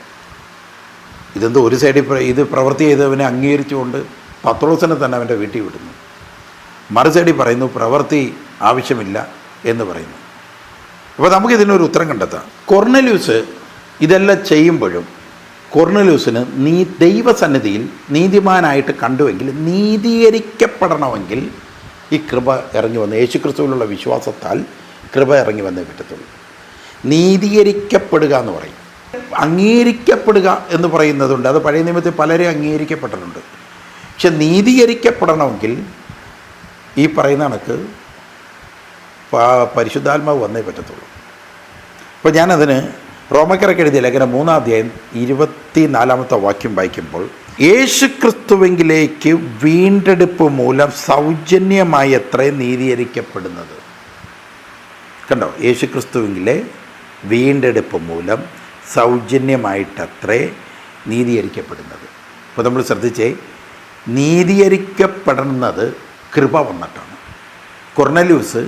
ഇതെന്തോ ഒരു സൈഡിൽ ഇത് പ്രവൃത്തി ചെയ്തവനെ അംഗീകരിച്ചുകൊണ്ട് പത്രോസിനെ തന്നെ അവൻ്റെ വീട്ടിൽ വിടുന്നു, മറു സൈഡിൽ പറയുന്നു പ്രവൃത്തി ആവശ്യമില്ല എന്ന് പറയുന്നു. അപ്പോൾ നമുക്കിതിനൊരു ഉത്തരം കണ്ടെത്താം. കൊർന്നേലിയോസ് ഇതെല്ലാം ചെയ്യുമ്പോഴും കൊർന്നേലിയോസിന് ദൈവസന്നിധിയിൽ നീതിമാനായിട്ട് കണ്ടുവെങ്കിൽ, നീതീകരിക്കപ്പെടണമെങ്കിൽ ഈ കൃപ ഇറങ്ങി വന്ന് യേശുക്രിസ്തുവിലുള്ള വിശ്വാസത്താൽ കൃപ ഇറങ്ങി വന്നേ പറ്റത്തുള്ളൂ. നീതീകരിക്കപ്പെടുക എന്ന് പറയും. അംഗീകരിക്കപ്പെടുക എന്ന് പറയുന്നതുണ്ട്, അത് പഴയ നിയമത്തിൽ പലരും അംഗീകരിക്കപ്പെട്ടിട്ടുണ്ട്. പക്ഷെ നീതീകരിക്കപ്പെടണമെങ്കിൽ ഈ പറയുന്ന കണക്ക് പരിശുദ്ധാത്മാവ് വന്നേ പറ്റത്തുള്ളൂ. അപ്പോൾ ഞാനതിന് റോമക്കാർക്ക് എഴുതിയ ലേഖനം 3-ാം അധ്യായം 24-ാമത്തെ വാക്യം വായിക്കുമ്പോൾ, യേശുക്രിസ്തുവിലേക്ക് വീണ്ടെടുപ്പ് മൂലം സൗജന്യമായി എത്ര നീതീകരിക്കപ്പെടുന്നത്. കണ്ടോ? യേശുക്രിസ്തുവിലെ വീണ്ടെടുപ്പ് മൂലം സൗജന്യമായിട്ടത്രേ നീതീകരിക്കപ്പെടുന്നത്. അപ്പോൾ നമ്മൾ ശ്രദ്ധിച്ചേ, നീതീകരിക്കപ്പെടുന്നത് കൃപ വന്നിട്ടാണ്. കൊർന്നേലിയോസ്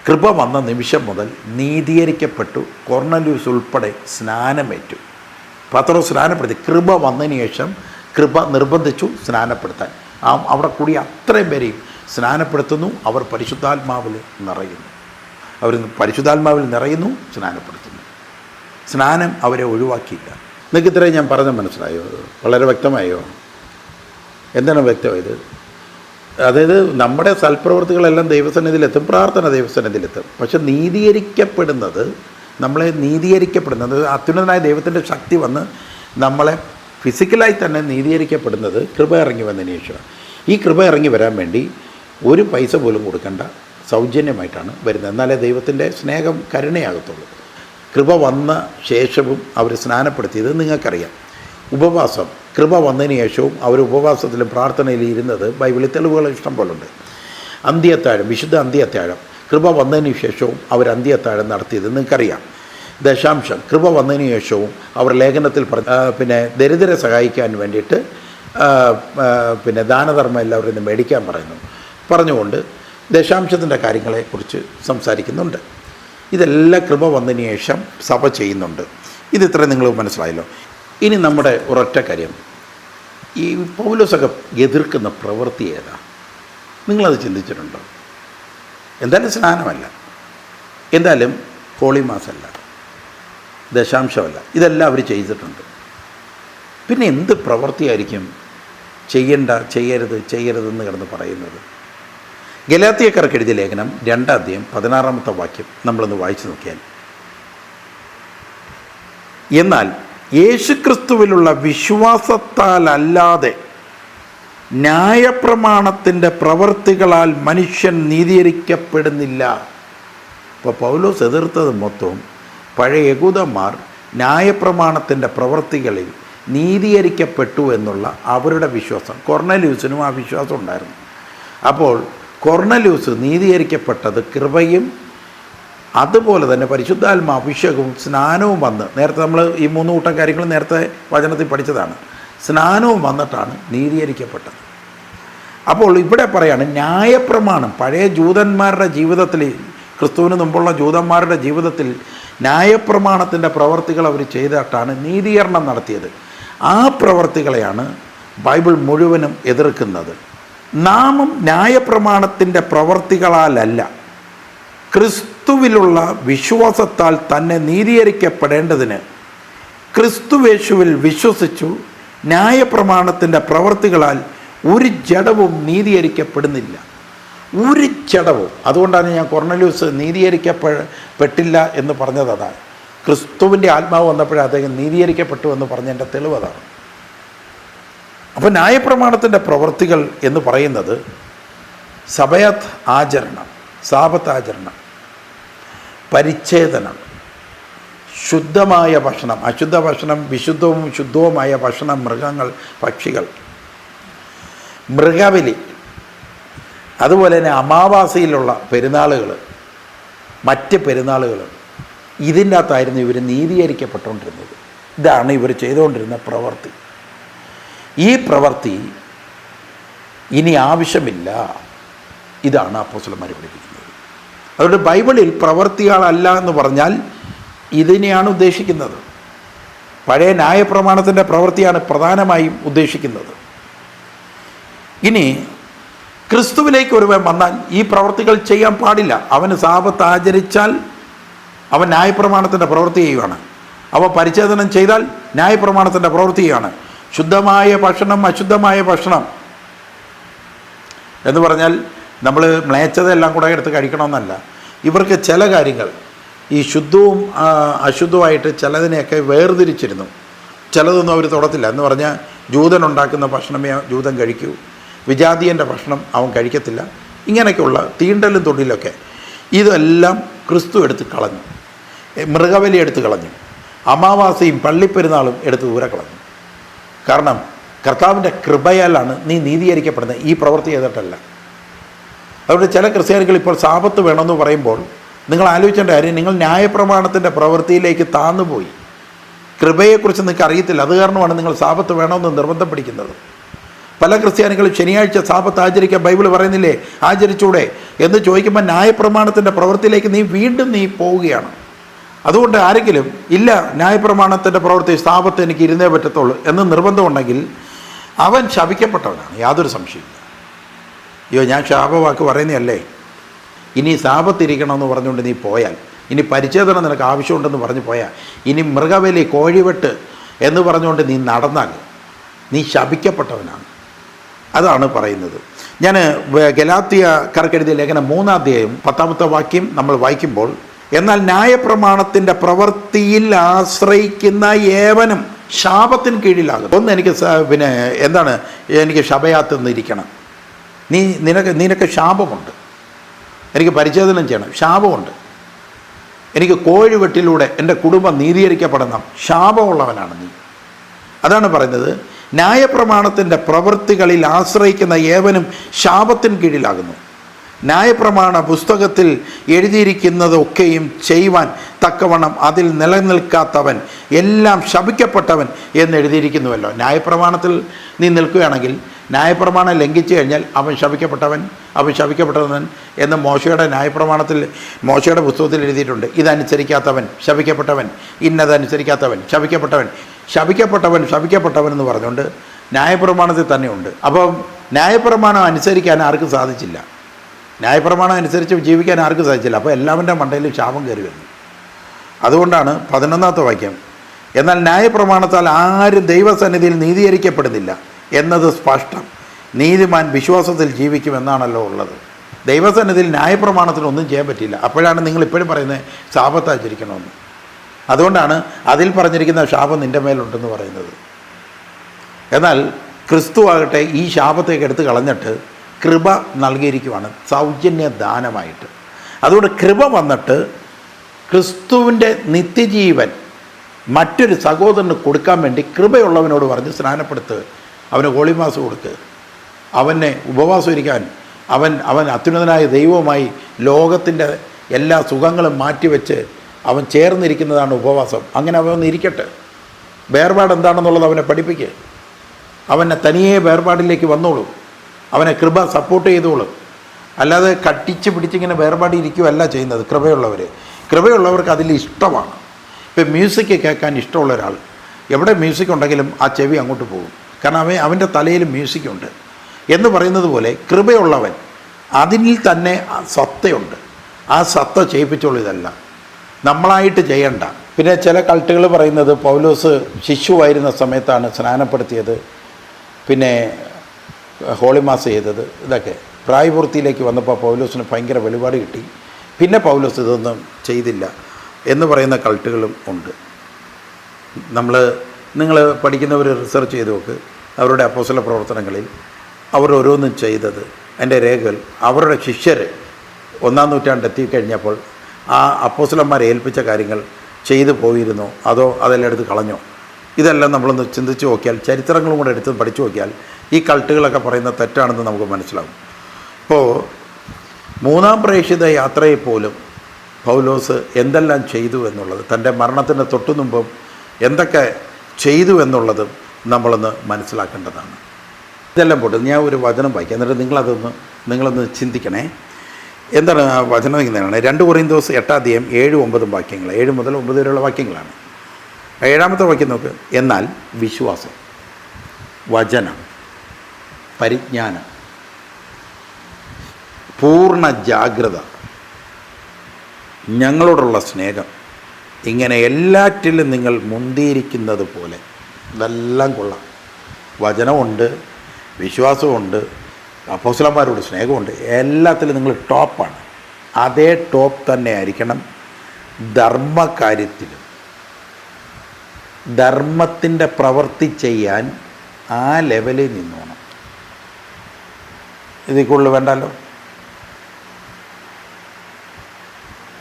കൃപ വന്ന നിമിഷം മുതൽ നീതീകരിക്കപ്പെട്ടു. കൊർന്നേലിയോസ് ഉൾപ്പെടെ സ്നാനമേറ്റു. പത്രോസ് സ്നാനപ്പെടുത്തി. കൃപ വന്നതിന് ശേഷം കൃപ നിർബന്ധിച്ചു സ്നാനപ്പെടുത്താൻ. അവിടെ കൂടി അത്രയും പേരെയും സ്നാനപ്പെടുത്തുന്നു. അവർ പരിശുദ്ധാത്മാവിൽ നിറയുന്നു. സ്നാനപ്പെടുത്തുന്നു. സ്നാനം അവരെ ഒഴിവാക്കിയില്ല. നിങ്ങൾക്ക് ഇത്രയും ഞാൻ പറഞ്ഞ മനസ്സിലായോ? വളരെ വ്യക്തമായോ? എന്താണ് വ്യക്തമായത്? അതായത് നമ്മുടെ സൽപ്രവൃത്തികളെല്ലാം ദൈവസന്നിധിയിലെത്തും, പ്രാർത്ഥന ദൈവസന്നിധിയിലെത്തും. പക്ഷെ നമ്മളെ നീതീകരിക്കപ്പെടുന്നത് അത്യുന്നതനായ ദൈവത്തിൻ്റെ ശക്തി വന്ന് നമ്മളെ ഫിസിക്കലായി തന്നെ നീതീകരിക്കപ്പെടുന്നത് കൃപ ഇറങ്ങി വന്നതിന് ശേഷമാണ്. ഈ കൃപ ഇറങ്ങി വരാൻ വേണ്ടി ഒരു പൈസ പോലും കൊടുക്കേണ്ട, സൗജന്യമായിട്ടാണ് വരുന്നത്. എന്നാലേ ദൈവത്തിൻ്റെ സ്നേഹം കരുണയാകത്തുള്ളൂ. കൃപ വന്ന ശേഷവും അവർ സ്നാനപ്പെടുത്തിയത് നിങ്ങൾക്കറിയാം. ഉപവാസം കൃപ വന്നതിന് ശേഷവും അവർ ഉപവാസത്തിലും പ്രാർത്ഥനയിലും ഇരുന്നത് ബൈബിളിൽ തെളിവുകൾ ഇഷ്ടം പോലുണ്ട്. അന്ത്യത്താഴം, വിശുദ്ധ അന്ത്യത്താഴം കൃപ വന്നതിന് ശേഷവും അവർ അന്ത്യത്താഴം നടത്തിയത് നിങ്ങൾക്കറിയാം. ദശാംശം കൃപ വന്നതിന് ശേഷവും അവർ ലേഖനത്തിൽ പിന്നെ ദരിദ്രരെ സഹായിക്കാൻ വേണ്ടിയിട്ട് ദാനധർമ്മം എല്ലാവരും ഇന്ന് മേടിക്കാൻ പറഞ്ഞുകൊണ്ട് ദശാംശത്തിൻ്റെ കാര്യങ്ങളെക്കുറിച്ച് സംസാരിക്കുന്നുണ്ട്. ഇതെല്ലാം കൃപ വന്നതിന് ശേഷം സഭ ചെയ്യുന്നുണ്ട്. ഇതിത്ര നിങ്ങൾ മനസ്സിലായല്ലോ. ഇനി നമ്മുടെ ഒരൊറ്റ കാര്യം, ഈ പൗലോസൊക്കെ എതിർക്കുന്ന പ്രവൃത്തി ഏതാ? നിങ്ങളത് ചിന്തിച്ചിട്ടുണ്ടോ? എന്തായാലും സ്നാനമല്ല, എന്തായാലും ഹോളി മാസമല്ല, ദശാംശമല്ല, ഇതെല്ലാം അവർ ചെയ്തിട്ടുണ്ട്. പിന്നെ എന്ത് പ്രവൃത്തിയായിരിക്കും ചെയ്യരുതെന്ന് കിടന്ന് പറയുന്നത്? ഗലാത്യക്കാർക്ക് എഴുതിയ ലേഖനം 2-ാം അധ്യായം 16-ാമത്തെ വാക്യം നമ്മളൊന്ന് വായിച്ചു നോക്കിയാൽ, എന്നാൽ യേശുക്രിസ്തുവിലുള്ള വിശ്വാസത്താലല്ലാതെ ന്യായപ്രമാണത്തിൻ്റെ പ്രവൃത്തികളാൽ മനുഷ്യൻ നീതീകരിക്കപ്പെടുന്നില്ല. ഇപ്പോൾ പൗലോസ് എതിർത്തത് മൊത്തം പഴയ യഹൂദന്മാർ ന്യായപ്രമാണത്തിൻ്റെ പ്രവൃത്തികളിൽ നീതീകരിക്കപ്പെട്ടു എന്നുള്ള അവരുടെ വിശ്വാസം. കൊർന്നേലിയോസിനും ആ വിശ്വാസം ഉണ്ടായിരുന്നു. അപ്പോൾ കൊർന്നേലിയോസ് നീതീകരിക്കപ്പെട്ടത് കൃപയും അതുപോലെ തന്നെ പരിശുദ്ധാത്മ അഭിഷേകവും സ്നാനവും വന്ന്, നേരത്തെ നമ്മൾ ഈ 3 കൂട്ടം കാര്യങ്ങൾ നേരത്തെ വചനത്തിൽ പഠിച്ചതാണ്. സ്നാനവും വന്നിട്ടാണ് നീതീകരിക്കപ്പെട്ടത്. അപ്പോൾ ഇവിടെ പറയാണ് ന്യായപ്രമാണം, പഴയ ജൂതന്മാരുടെ ജീവിതത്തിൽ, ക്രിസ്തുവിന് മുമ്പുള്ള ജൂതന്മാരുടെ ജീവിതത്തിൽ ന്യായപ്രമാണത്തിൻ്റെ പ്രവർത്തികൾ അവർ ചെയ്തിട്ടാണ് നീതീകരണം നടത്തിയത്. ആ പ്രവർത്തികളെയാണ് ബൈബിൾ മുഴുവനും എതിർക്കുന്നത്. നാമം ന്യായപ്രമാണത്തിൻ്റെ പ്രവർത്തികളാലല്ല, ക്രിസ്തുവിലുള്ള വിശ്വാസത്താൽ തന്നെ നീതീകരിക്കപ്പെടേണ്ടതിന് ക്രിസ്തുവേശുവിൽ വിശ്വസിച്ചു ന്യായപ്രമാണത്തിൻ്റെ പ്രവർത്തികളാൽ ഒരു ജഡവും നീതീകരിക്കപ്പെടുന്നില്ല. ഒരു ജഡവും. അതുകൊണ്ടാണ് ഞാൻ കൊർന്നല്യൂസ് നീതീകരിക്കപ്പെട്ടില്ല എന്ന് പറഞ്ഞത്. അതാണ് ക്രിസ്തുവിൻ്റെ ആത്മാവ് വന്നപ്പോഴേ അദ്ദേഹം നീതീകരിക്കപ്പെട്ടു എന്ന് പറഞ്ഞതിൻ്റെ തെളിവതാണ്. അപ്പോൾ ന്യായപ്രമാണത്തിൻ്റെ പ്രവർത്തികൾ എന്ന് പറയുന്നത് സബയാത്ത് ആചരണം, സാബത്ത് ആചരണം, പരിച്ഛേദനം, ശുദ്ധമായ ഭക്ഷണം, അശുദ്ധ ഭക്ഷണം, വിശുദ്ധവും ശുദ്ധവുമായ ഭക്ഷണം, മൃഗങ്ങൾ, പക്ഷികൾ, മൃഗബലി, അതുപോലെ തന്നെ അമാവാസിയിലുള്ള പെരുന്നാളുകൾ, മറ്റ് പെരുന്നാളുകൾ, ഇതിൻ്റെ അകത്തായിരുന്നു ഇവർ നീതീകരിക്കപ്പെട്ടുകൊണ്ടിരുന്നത്. ഇതാണ് ഇവർ ചെയ്തുകൊണ്ടിരുന്ന പ്രവൃത്തി. ഈ പ്രവൃത്തി ഇനി ആവശ്യമില്ല. ഇതാണ് അപ്പോസ്തലന്മാർ പഠിപ്പിക്കുന്നത്. അതുകൊണ്ട് ബൈബിളിൽ പ്രവൃത്തികളല്ല എന്ന് പറഞ്ഞാൽ ഇതിനെയാണ് ഉദ്ദേശിക്കുന്നത്. പഴയ ന്യായപ്രമാണത്തിൻ്റെ പ്രവൃത്തിയാണ് പ്രധാനമായും ഉദ്ദേശിക്കുന്നത്. ഇനി ക്രിസ്തുവിലേക്ക് ഒരുവൻ വന്നാൽ ഈ പ്രവൃത്തികൾ ചെയ്യാൻ പാടില്ല. അവന് സാബത്ത് ആചരിച്ചാൽ അവൻ ന്യായപ്രമാണത്തിൻ്റെ പ്രവൃത്തി ചെയ്യുകയാണ്. അവ പരിച്ഛേദനം ചെയ്താൽ ന്യായപ്രമാണത്തിൻ്റെ പ്രവൃത്തി ചെയ്യുകയാണ്. ശുദ്ധമായ ഭക്ഷണം, അശുദ്ധമായ ഭക്ഷണം എന്ന് പറഞ്ഞാൽ നമ്മൾ മ്ലേച്ഛതയെല്ലാം കൂടെ എടുത്ത് കഴിക്കണമെന്നല്ല. ഇവർക്ക് ചില കാര്യങ്ങൾ ഈ ശുദ്ധവും അശുദ്ധവുമായിട്ട് ചിലതിനെയൊക്കെ വേർതിരിച്ചിരുന്നു. ചിലതൊന്നും അവർ തൊടത്തില്ല. എന്ന് പറഞ്ഞാൽ ജൂതനുണ്ടാക്കുന്ന ഭക്ഷണമേ ജൂതൻ കഴിക്കൂ, വിജാതീയൻ്റെ ഭക്ഷണം അവൻ കഴിക്കത്തില്ല. ഇങ്ങനെയൊക്കെയുള്ള തീണ്ടലും തൊടിലൊക്കെ ഇതെല്ലാം ക്രിസ്തു എടുത്ത് കളഞ്ഞു. മൃഗബലി എടുത്ത് കളഞ്ഞു. അമാവാസിയും പള്ളിപ്പെരുന്നാളും എടുത്ത് ദൂരെ കളഞ്ഞു. കാരണം കർത്താവിൻ്റെ കൃപയാലാണ് നീ നീതീകരിക്കപ്പെടുന്നത്, ഈ പ്രവൃത്തി ചെയ്തിട്ടല്ല. അതുകൊണ്ട് ചില ക്രിസ്ത്യാനികൾ ഇപ്പോൾ സാബത്ത് വേണമെന്ന് പറയുമ്പോൾ നിങ്ങൾ ആലോചിക്കേണ്ട കാര്യം, നിങ്ങൾ ന്യായപ്രമാണത്തിൻ്റെ പ്രവൃത്തിയിലേക്ക് താന്നുപോയി. കൃപയെക്കുറിച്ച് നിങ്ങൾക്ക് അറിയത്തില്ല. അത് കാരണമാണ് നിങ്ങൾ സാബത്ത് വേണമെന്ന് നിർബന്ധം പിടിക്കുന്നത്. പല ക്രിസ്ത്യാനികളും ശനിയാഴ്ച സാബത്ത് ആചരിക്കാൻ ബൈബിൾ പറയുന്നില്ലേ, ആചരിച്ചൂടെ എന്ന് ചോദിക്കുമ്പോൾ ന്യായപ്രമാണത്തിൻ്റെ പ്രവൃത്തിയിലേക്ക് വീണ്ടും പോവുകയാണ്. അതുകൊണ്ട് ആരെങ്കിലും ഇല്ല ന്യായപ്രമാണത്തിൻ്റെ പ്രവൃത്തി സാബത്ത് എനിക്ക് ഇരുന്നേ പറ്റത്തുള്ളൂ എന്ന് നിർബന്ധമുണ്ടെങ്കിൽ അവൻ ശപിക്കപ്പെട്ടവനാണ്, യാതൊരു സംശയമില്ല. അയ്യോ ഞാൻ ശാപവാക്ക് പറയുന്നതല്ലേ. ഇനി സാബത്തിരിക്കണമെന്ന് പറഞ്ഞുകൊണ്ട് നീ പോയാൽ, ഇനി പരിച്ഛേദനം നിനക്ക് ആവശ്യമുണ്ടെന്ന് പറഞ്ഞു പോയാൽ, ഇനി മൃഗബലി, കോഴിവെട്ട് എന്ന് പറഞ്ഞുകൊണ്ട് നീ നടന്നാൽ നീ ശപിക്കപ്പെട്ടവനാണ്. അതാണ് പറയുന്നത്. ഞാൻ ഗലാത്യക്കാർക്കെഴുതിയ ലേഖനം 3-ാം അധ്യായം 10-ാമത്തെ വാക്യം നമ്മൾ വായിക്കുമ്പോൾ, എന്നാൽ ന്യായപ്രമാണത്തിൻ്റെ പ്രവൃത്തിയിൽ ആശ്രയിക്കുന്ന ഏവനും ശാപത്തിന് കീഴിലാകും. ഒന്ന് എനിക്ക് എനിക്ക് ശബയാത്ത് നിന്നിരിക്കണം, നിനക്ക് ശാപമുണ്ട്, എനിക്ക് പരിച്ഛേദനം ചെയ്യണം, ശാപമുണ്ട്, എനിക്ക് കോഴിവെട്ടിലൂടെ എൻ്റെ കുടുംബം നീതീകരിക്കപ്പെടണം, ശാപമുള്ളവനാണ് നീ. അതാണ് പറയുന്നത്, ന്യായപ്രമാണത്തിൻ്റെ പ്രവൃത്തികളിൽ ആശ്രയിക്കുന്ന ഏവനും ശാപത്തിന് കീഴിലാകുന്നു. ന്യായപ്രമാണ പുസ്തകത്തിൽ എഴുതിയിരിക്കുന്നതൊക്കെയും ചെയ്യുവാൻ തക്കവണ്ണം അതിൽ നിലനിൽക്കാത്തവൻ എല്ലാം ശപിക്കപ്പെട്ടവൻ എന്ന് എഴുതിയിരിക്കുന്നുവല്ലോ. ന്യായപ്രമാണത്തിൽ നീ നിൽക്കുകയാണെങ്കിൽ, ന്യായപ്രമാണം ലംഘിച്ചു കഴിഞ്ഞാൽ അവൻ ശപിക്കപ്പെട്ടവൻ എന്ന് മോശയുടെ ന്യായപ്രമാണത്തിൽ, മോശയുടെ പുസ്തകത്തിൽ എഴുതിയിട്ടുണ്ട്. ഇതനുസരിക്കാത്തവൻ ശപിക്കപ്പെട്ടവൻ, ഇന്നതനുസരിക്കാത്തവൻ ശപിക്കപ്പെട്ടവൻ എന്ന് പറഞ്ഞുകൊണ്ട് ന്യായപ്രമാണത്തിൽ തന്നെയുണ്ട്. അപ്പം ന്യായപ്രമാണം അനുസരിക്കാൻ ആർക്കും സാധിച്ചില്ല, ന്യായപ്രമാണം അനുസരിച്ച് ജീവിക്കാൻ ആർക്കും സാധിച്ചില്ല. അപ്പോൾ എല്ലാവരുടെ മണ്ടയിലും ശാപം കയറി വരുന്നു. അതുകൊണ്ടാണ് 11-ാമത്തെ വാക്യം, എന്നാൽ ന്യായപ്രമാണത്താൽ ആരും ദൈവസന്നിധിയിൽ നീതീകരിക്കപ്പെടുന്നില്ല എന്നത് സ്പഷ്ടം, നീതിമാൻ വിശ്വാസത്തിൽ ജീവിക്കുമെന്നാണല്ലോ ഉള്ളത്. ദൈവസന്നിധിയിൽ ന്യായപ്രമാണത്തിനൊന്നും ചെയ്യാൻ പറ്റില്ല. അപ്പോഴാണ് നിങ്ങൾ ഇപ്പോഴും പറയുന്നത് ശാപത്ത് ആചരിക്കണമെന്ന്. അതുകൊണ്ടാണ് അതിൽ പറഞ്ഞിരിക്കുന്ന ശാപം നിൻ്റെ മേലുണ്ടെന്ന് പറയുന്നത്. എന്നാൽ ക്രിസ്തു ആകട്ടെ ഈ ശാപത്തേക്ക് എടുത്ത് കളഞ്ഞിട്ട് കൃപ നൽകിയിരിക്കുവാണ് സൗജന്യ ദാനമായിട്ട്. അതുകൊണ്ട് കൃപ വന്നിട്ട് ക്രിസ്തുവിൻ്റെ നിത്യജീവൻ മറ്റൊരു സഹോദരന് കൊടുക്കാൻ വേണ്ടി കൃപയുള്ളവനോട് പറഞ്ഞ് സ്നാനപ്പെടുത്ത്, അവന് ഹോളിമാസ് കൊടുക്ക്, അവനെ ഉപവാസം ഇരിക്കാൻ, അവൻ അത്യുന്നതനായ ദൈവവുമായി ലോകത്തിൻ്റെ എല്ലാ സുഖങ്ങളും മാറ്റിവെച്ച് അവൻ ചേർന്നിരിക്കുന്നതാണ് ഉപവാസം. അങ്ങനെ അവൻ ഇരിക്കട്ടെ. വേർപാട് എന്താണെന്നുള്ളത് അവനെ പഠിപ്പിക്കുക. അവനെ തനിയെ വേർപാടിലേക്ക് വന്നോളൂ. അവനെ കൃപ സപ്പോർട്ട് ചെയ്തോളും. അല്ലാതെ കട്ടിച്ച് പിടിച്ചിങ്ങനെ വേർപാടി ഇരിക്കുകയല്ല ചെയ്യുന്നത്. കൃപയുള്ളവർ കൃപയുള്ളവർക്ക് അതിൽ ഇഷ്ടമാണ്. ഇപ്പം മ്യൂസിക് കേൾക്കാൻ ഇഷ്ടമുള്ള ഒരാൾ എവിടെ മ്യൂസിക് ഉണ്ടെങ്കിലും ആ ചെവി അങ്ങോട്ട് പോകും. കാരണം അവൻ്റെ തലയിൽ മ്യൂസിക്കുണ്ട് എന്ന് പറയുന്നത് പോലെ കൃപയുള്ളവൻ അതിൽ തന്നെ സത്തയുണ്ട്. ആ സത്ത ചെയ്യിപ്പിച്ചുള്ളൂ. ഇതല്ല നമ്മളായിട്ട് ചെയ്യണ്ട. പിന്നെ ചില കൾട്ടുകൾ പറയുന്നത് പൗലോസ് ശിശുവായിരുന്ന സമയത്താണ് സ്നാനപ്പെടുത്തിയത്, പിന്നെ ഹോളിമാസ് ചെയ്തത്. ഇതൊക്കെ പ്രായപൂർത്തിയിലേക്ക് വന്നപ്പോൾ പൗലോസിന് ഭയങ്കര വെളിപാട് കിട്ടി. പിന്നെ പൗലോസ് ഇതൊന്നും ചെയ്തില്ല എന്ന് പറയുന്ന കൾട്ടുകളും ഉണ്ട്. നിങ്ങൾ പഠിക്കുന്നവർ റിസർച്ച് ചെയ്ത് നോക്ക്. അവരുടെ അപ്പോസ്തല പ്രവർത്തനങ്ങളിൽ അവർ ഓരോന്നും ചെയ്തത് അതിൻ്റെ രേഖകൾ അവരുടെ ശിഷ്യർ 1-ാം നൂറ്റാണ്ട് എത്തിക്കഴിഞ്ഞപ്പോൾ ആ അപ്പോസ്തലന്മാരെ ഏൽപ്പിച്ച കാര്യങ്ങൾ ചെയ്തു പോയിരുന്നോ അതോ അതെല്ലാം എടുത്ത് കളഞ്ഞോ? ഇതെല്ലാം നമ്മളൊന്ന് ചിന്തിച്ച് നോക്കിയാൽ, ചരിത്രങ്ങളും കൂടെ എടുത്ത് പഠിച്ചു നോക്കിയാൽ ഈ കൾട്ടുകളൊക്കെ പറയുന്നത് തെറ്റാണെന്ന് നമുക്ക് മനസ്സിലാവും. ഇപ്പോൾ 3-ാം പ്രേക്ഷിത യാത്രയിൽ പോലും പൗലോസ് എന്തെല്ലാം ചെയ്തു എന്നുള്ളത്, തൻ്റെ മരണത്തിന് തൊട്ടുമുമ്പും എന്തൊക്കെ ചെയ്തു എന്നുള്ളതും നമ്മളൊന്ന് മനസ്സിലാക്കേണ്ടതാണ്. ഇതെല്ലാം പോട്ടെ, ഞാൻ ഒരു വചനം വായിക്കാം, എന്നിട്ട് നിങ്ങളൊന്ന് ചിന്തിക്കണേ. എന്താണ് ആ വചനം? ഇങ്ങനെയാണ്. 2 കൊരിന്തോസ് 8-ാം 7-9 വാക്യങ്ങൾ, 7 മുതൽ 9 വരെയുള്ള വാക്യങ്ങളാണ്. 7-ാമത്തെ വാക്യം നോക്ക്. എന്നാൽ വിശ്വാസം, വചനം, പരിജ്ഞാനം, പൂർണ്ണ ജാഗ്രത, ഞങ്ങളോടുള്ള സ്നേഹം, ഇങ്ങനെ എല്ലാറ്റിലും നിങ്ങൾ മുന്തിയിരിക്കുന്നത് പോലെ. ഇതെല്ലാം കൊള്ളാം. വചനമുണ്ട്, വിശ്വാസമുണ്ട്, അപ്പോസ്തലന്മാരോട് സ്നേഹമുണ്ട്, എല്ലാത്തിലും നിങ്ങൾ ടോപ്പാണ്. അതേ ടോപ്പ് തന്നെ ആയിരിക്കണം ധർമ്മകാര്യത്തിലും. ധർമ്മത്തിൻ്റെ പ്രവൃത്തി ചെയ്യാൻ ആ ലെവലിൽ നിന്നോണം. ഇതിൽ കൂടുതൽ വേണ്ടല്ലോ.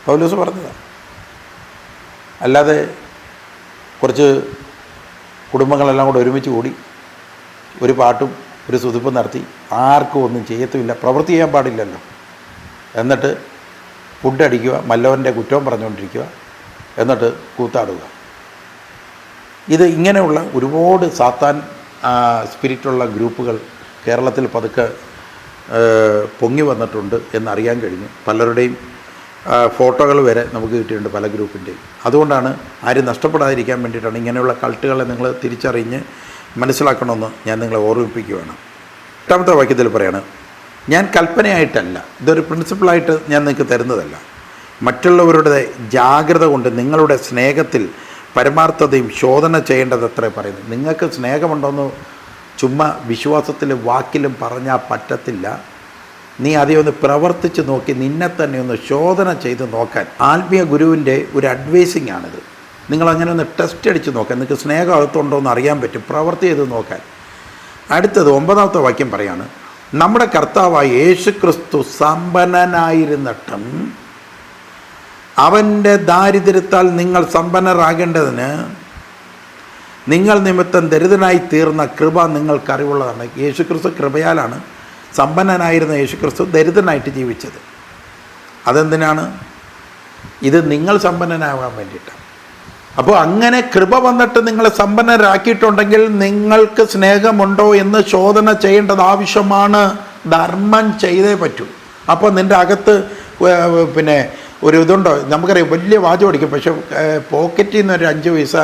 പൗലോസ് പറഞ്ഞതാണ്. അല്ലാതെ കുറച്ച് കുടുംബങ്ങളെല്ലാം കൂടെ ഒരുമിച്ച് കൂടി ഒരു പാട്ടും ഒരു സുതിപ്പും നടത്തി ആർക്കും ഒന്നും ചെയ്യത്തുമില്ല, പ്രവൃത്തി ചെയ്യാൻ പാടില്ലല്ലോ. എന്നിട്ട് ഫുഡ് അടിക്കുക, മല്ലവൻ്റെ കുറ്റവും പറഞ്ഞുകൊണ്ടിരിക്കുക, എന്നിട്ട് കൂത്താടുക. ഇത് ഇങ്ങനെയുള്ള ഒരുപാട് സാത്താൻ സ്പിരിറ്റുള്ള ഗ്രൂപ്പുകൾ കേരളത്തിൽ പതുക്കെ പൊങ്ങി വന്നിട്ടുണ്ട് എന്നറിയാൻ കഴിഞ്ഞു. പലരുടെയും ഫോട്ടോകൾ വരെ നമുക്ക് കിട്ടിയിട്ടുണ്ട് പല ഗ്രൂപ്പിൻ്റെയും. അതുകൊണ്ടാണ് ആരും നഷ്ടപ്പെടാതിരിക്കാൻ വേണ്ടിയിട്ടാണ് ഇങ്ങനെയുള്ള കൾട്ടുകളെ നിങ്ങൾ തിരിച്ചറിഞ്ഞ് മനസ്സിലാക്കണമെന്ന് ഞാൻ നിങ്ങളെ ഓർമ്മിപ്പിക്കുകയാണ്. 8-ാമത്തെ വാക്യത്തിൽ പറയാണ്, ഞാൻ കൽപ്പനയായിട്ടല്ല, ഇതൊരു പ്രിൻസിപ്പിളായിട്ട് ഞാൻ നിങ്ങൾക്ക് തരുന്നതല്ല, മറ്റുള്ളവരുടെ ജാഗ്രത കൊണ്ട് നിങ്ങളുടെ സ്നേഹത്തിൽ പരമാർത്ഥതയും ശോധന ചെയ്യേണ്ടതത്രേ പറയുന്നത്. നിങ്ങൾക്ക് സ്നേഹമുണ്ടോയെന്ന് ചുമ്മാ വിശ്വാസത്തിലും വാക്കിലും പറഞ്ഞാൽ പറ്റത്തില്ല. നീ അതേ ഒന്ന് പ്രവർത്തിച്ച് നോക്കി നിന്നെ തന്നെ ഒന്ന് ശോധന ചെയ്ത് നോക്കാൻ ആത്മീയ ഗുരുവിൻ്റെ ഒരു അഡ്വൈസിങ് ആണിത്. നിങ്ങളങ്ങനെ ഒന്ന് ടെസ്റ്റ് അടിച്ച് നോക്കാൻ, നിങ്ങൾക്ക് സ്നേഹം അകത്തുണ്ടോ എന്ന് അറിയാൻ പറ്റും, പ്രവൃത്തി ചെയ്ത് നോക്കാൻ. അടുത്തത് 9-ാമത്തെ വാക്യം പറയാണ്, നമ്മുടെ കർത്താവായ യേശുക്രിസ്തു സമ്പന്നനായിരുന്നിട്ടും അവൻ്റെ ദാരിദ്ര്യത്താൽ നിങ്ങൾ സമ്പന്നരാകേണ്ടതിന് നിങ്ങൾ നിമിത്തം ദരിദ്രനായി തീർന്ന കൃപ നിങ്ങൾക്കറിവുള്ളതാണ്. യേശുക്രിസ്തു കൃപയാലാണ് സമ്പന്നനായിരുന്ന യേശുക്രിസ്തു ദരിദ്രനായിട്ട് ജീവിച്ചത്. അതെന്തിനാണ്? ഇത് നിങ്ങൾ സമ്പന്നനാകാൻ വേണ്ടിയിട്ടാണ്. അപ്പോൾ അങ്ങനെ കൃപ വന്നിട്ട് നിങ്ങളെ സമ്പന്നരാക്കിയിട്ടുണ്ടെങ്കിൽ നിങ്ങൾക്ക് സ്നേഹമുണ്ടോ എന്ന് ശോധന ചെയ്യേണ്ടത് ആവശ്യമാണ്. ധർമ്മം ചെയ്തേ പറ്റൂ. അപ്പോൾ നിൻ്റെ അകത്ത് പിന്നെ ഒരു ഇതുണ്ടോ? നമുക്കറിയാം, വലിയ വാചകം അടിക്കും, പക്ഷേ പോക്കറ്റിൽ നിന്ന് ഒരു 5 പൈസ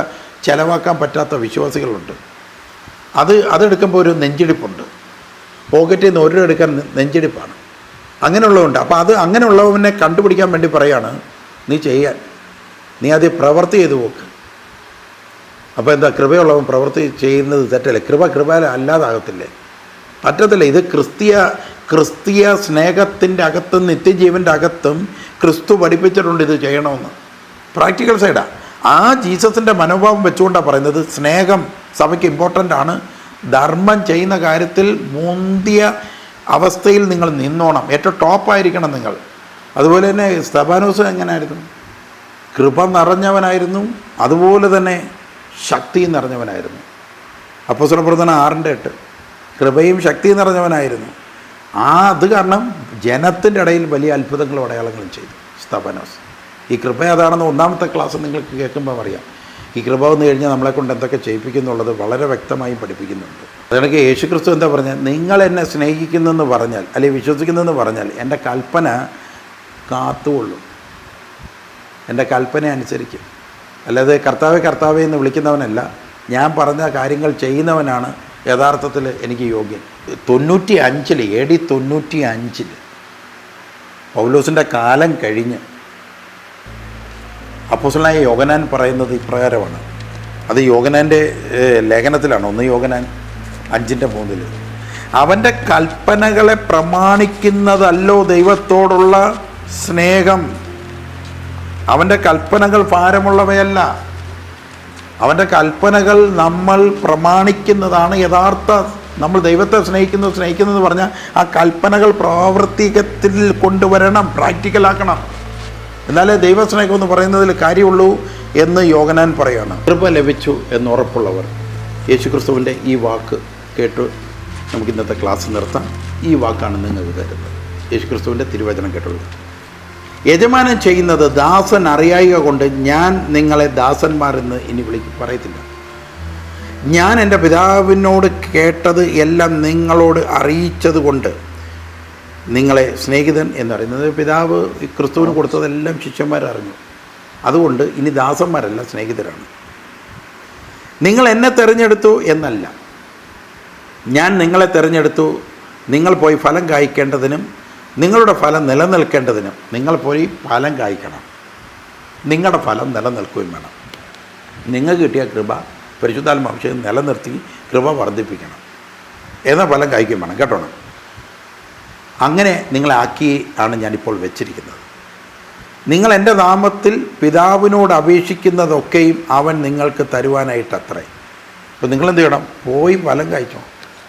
ചിലവാക്കാൻ പറ്റാത്ത വിശ്വാസികളുണ്ട്. അതെടുക്കുമ്പോൾ ഒരു നെഞ്ചിടിപ്പുണ്ട്. പോക്കറ്റിൽ നിന്ന് 1 രൂപ എടുക്കാൻ നെഞ്ചിടിപ്പാണ്. അങ്ങനെയുള്ളതുണ്ട്. അപ്പോൾ അങ്ങനെയുള്ളവനെ കണ്ടുപിടിക്കാൻ വേണ്ടി പറയാണ്, നീ അത് പ്രവൃത്തി ചെയ്ത് നോക്ക്. അപ്പോൾ എന്താ? കൃപയുള്ളവൻ പ്രവൃത്തി ചെയ്യുന്നത് തെറ്റല്ലേ? കൃപ അല്ലാതാകത്തില്ലേ? പറ്റത്തില്ല. ഇത് ക്രിസ്തീയ സ്നേഹത്തിൻ്റെ അകത്തും നിത്യജീവൻ്റെ അകത്തും ക്രിസ്തു പഠിപ്പിച്ചിട്ടുണ്ട് ഇത് ചെയ്യണമെന്ന്. പ്രാക്ടിക്കൽ സൈഡാണ്. ആ ജീസസിൻ്റെ മനോഭാവം വെച്ചുകൊണ്ടാണ് പറയുന്നത് സ്നേഹം സഭയ്ക്ക് ഇമ്പോർട്ടൻ്റ് ആണ്. ധർമ്മം ചെയ്യുന്ന കാര്യത്തിൽ മുന്തിയ അവസ്ഥയിൽ നിങ്ങൾ നിന്നോണം. ഏറ്റവും ടോപ്പായിരിക്കണം നിങ്ങൾ. അതുപോലെ തന്നെ സ്തഫാനോസ് എങ്ങനെയായിരുന്നു? കൃപ നിറഞ്ഞവനായിരുന്നു, അതുപോലെ തന്നെ ശക്തി നിറഞ്ഞവനായിരുന്നു. അപ്പോസ്തല പ്രവർത്തനം 6:8 കൃപയും ശക്തിയും നിറഞ്ഞവനായിരുന്നു. അത് കാരണം ജനത്തിൻ്റെ ഇടയിൽ വലിയ അത്ഭുതങ്ങളും അടയാളങ്ങളും ചെയ്തു സ്തഫാനോസ്. ഈ കൃപ അതാണെന്ന് 1-ാമത്തെ ക്ലാസ് നിങ്ങൾക്ക് കേൾക്കുമ്പോൾ അറിയാം. ഈ കൃപ വന്നു കഴിഞ്ഞാൽ നമ്മളെക്കൊണ്ട് എന്തൊക്കെ ചെയ്യിപ്പിക്കുന്നുള്ളത് വളരെ വ്യക്തമായി പഠിപ്പിക്കുന്നുണ്ട്. അതെനിക്ക് യേശുക്രിസ്തു എന്താ പറഞ്ഞാൽ, നിങ്ങൾ എന്നെ സ്നേഹിക്കുന്നെന്ന് പറഞ്ഞാൽ അല്ലെങ്കിൽ വിശ്വസിക്കുന്നെന്ന് പറഞ്ഞാൽ എൻ്റെ കൽപ്പന കാത്തുകൊള്ളും. എൻ്റെ കൽപ്പന അനുസരിക്കും. അല്ലാതെ കർത്താവേ കർത്താവേ എന്ന് വിളിക്കുന്നവനല്ല, ഞാൻ പറഞ്ഞ കാര്യങ്ങൾ ചെയ്യുന്നവനാണ് യഥാർത്ഥത്തിൽ എനിക്ക് യോഗ്യൻ. 95 AD 95 പൗലോസിൻ്റെ കാലം കഴിഞ്ഞ് അപ്പോസ്തലനായ യോഹന്നാൻ പറയുന്നത് ഇപ്രകാരമാണ്. അത് യോഹന്നാൻ്റെ ലേഖനത്തിലാണ്, 1 യോഹന്നാൻ 5:3. അവൻ്റെ കൽപ്പനകളെ പ്രമാണിക്കുന്നതല്ലോ ദൈവത്തോടുള്ള സ്നേഹം. അവൻ്റെ കൽപ്പനകൾ ഭാരമുള്ളവയല്ല. അവൻ്റെ കൽപ്പനകൾ നമ്മൾ പ്രമാണിക്കുന്നതാണ് യഥാർത്ഥ. നമ്മൾ ദൈവത്തെ സ്നേഹിക്കുന്നത് പറഞ്ഞാൽ ആ കൽപ്പനകൾ പ്രാവർത്തികത്തിൽ കൊണ്ടുവരണം, പ്രാക്ടിക്കലാക്കണം. എന്നാലേ ദൈവസ്നേഹം എന്ന് പറയുന്നതിൽ കാര്യമുള്ളൂ എന്ന് യോഹന്നാൻ പറയുകയാണ്. കൃപ ലഭിച്ചു എന്നുറപ്പുള്ളവർ യേശുക്രിസ്തുവിൻ്റെ ഈ വാക്ക് കേട്ട് നമുക്ക് ഇന്നത്തെ ക്ലാസ് നിർത്താം. ഈ വാക്കാണ് നിങ്ങൾക്ക് തരുന്നത്. യേശുക്രിസ്തുവിൻ്റെ തിരുവചനം കേട്ടുള്ളത്. യജമാനൻ ചെയ്യുന്നത് ദാസൻ അറിയായിക കൊണ്ട് ഞാൻ നിങ്ങളെ ദാസന്മാരെന്ന് ഇനി പറയത്തില്ല. ഞാൻ എൻ്റെ പിതാവിനോട് കേട്ടത് എല്ലാം നിങ്ങളോട് അറിയിച്ചത് കൊണ്ട് നിങ്ങളെ സ്നേഹിതൻ എന്നറിയുന്നത്. പിതാവ് ക്രിസ്തുവിന് കൊടുത്തതെല്ലാം ശിഷ്യന്മാരറിഞ്ഞു. അതുകൊണ്ട് ഇനി ദാസന്മാരല്ല, സ്നേഹിതരാണ്. നിങ്ങൾ എന്നെ തിരഞ്ഞെടുത്തു എന്നല്ല, ഞാൻ നിങ്ങളെ തിരഞ്ഞെടുത്തു. നിങ്ങൾ പോയി ഫലം കായ്ക്കേണ്ടതിനും നിങ്ങളുടെ ഫലം നിലനിൽക്കേണ്ടതിനും. നിങ്ങൾ പോയി ഫലം കായ്ക്കണം, നിങ്ങളുടെ ഫലം നിലനിൽക്കുകയും വേണം. നിങ്ങൾക്ക് കിട്ടിയ കൃപ പരിശുദ്ധാത്മാഭിഷേകം നിലനിർത്തി കൃപ വർദ്ധിപ്പിക്കണം, എന്നാൽ ഫലം കായ്ക്കുകയും വേണം. കേട്ടോണം. അങ്ങനെ നിങ്ങളെ ആക്കി ആണ് ഞാനിപ്പോൾ വെച്ചിരിക്കുന്നത്. നിങ്ങൾ എൻ്റെ നാമത്തിൽ പിതാവിനോട് അപേക്ഷിക്കുന്നതൊക്കെയും അവൻ നിങ്ങൾക്ക് തരുവാനായിട്ടത്രേ. അപ്പോൾ നിങ്ങളെന്ത് ചെയ്യണം? പോയി ഫലം കായ്ച്ചോ,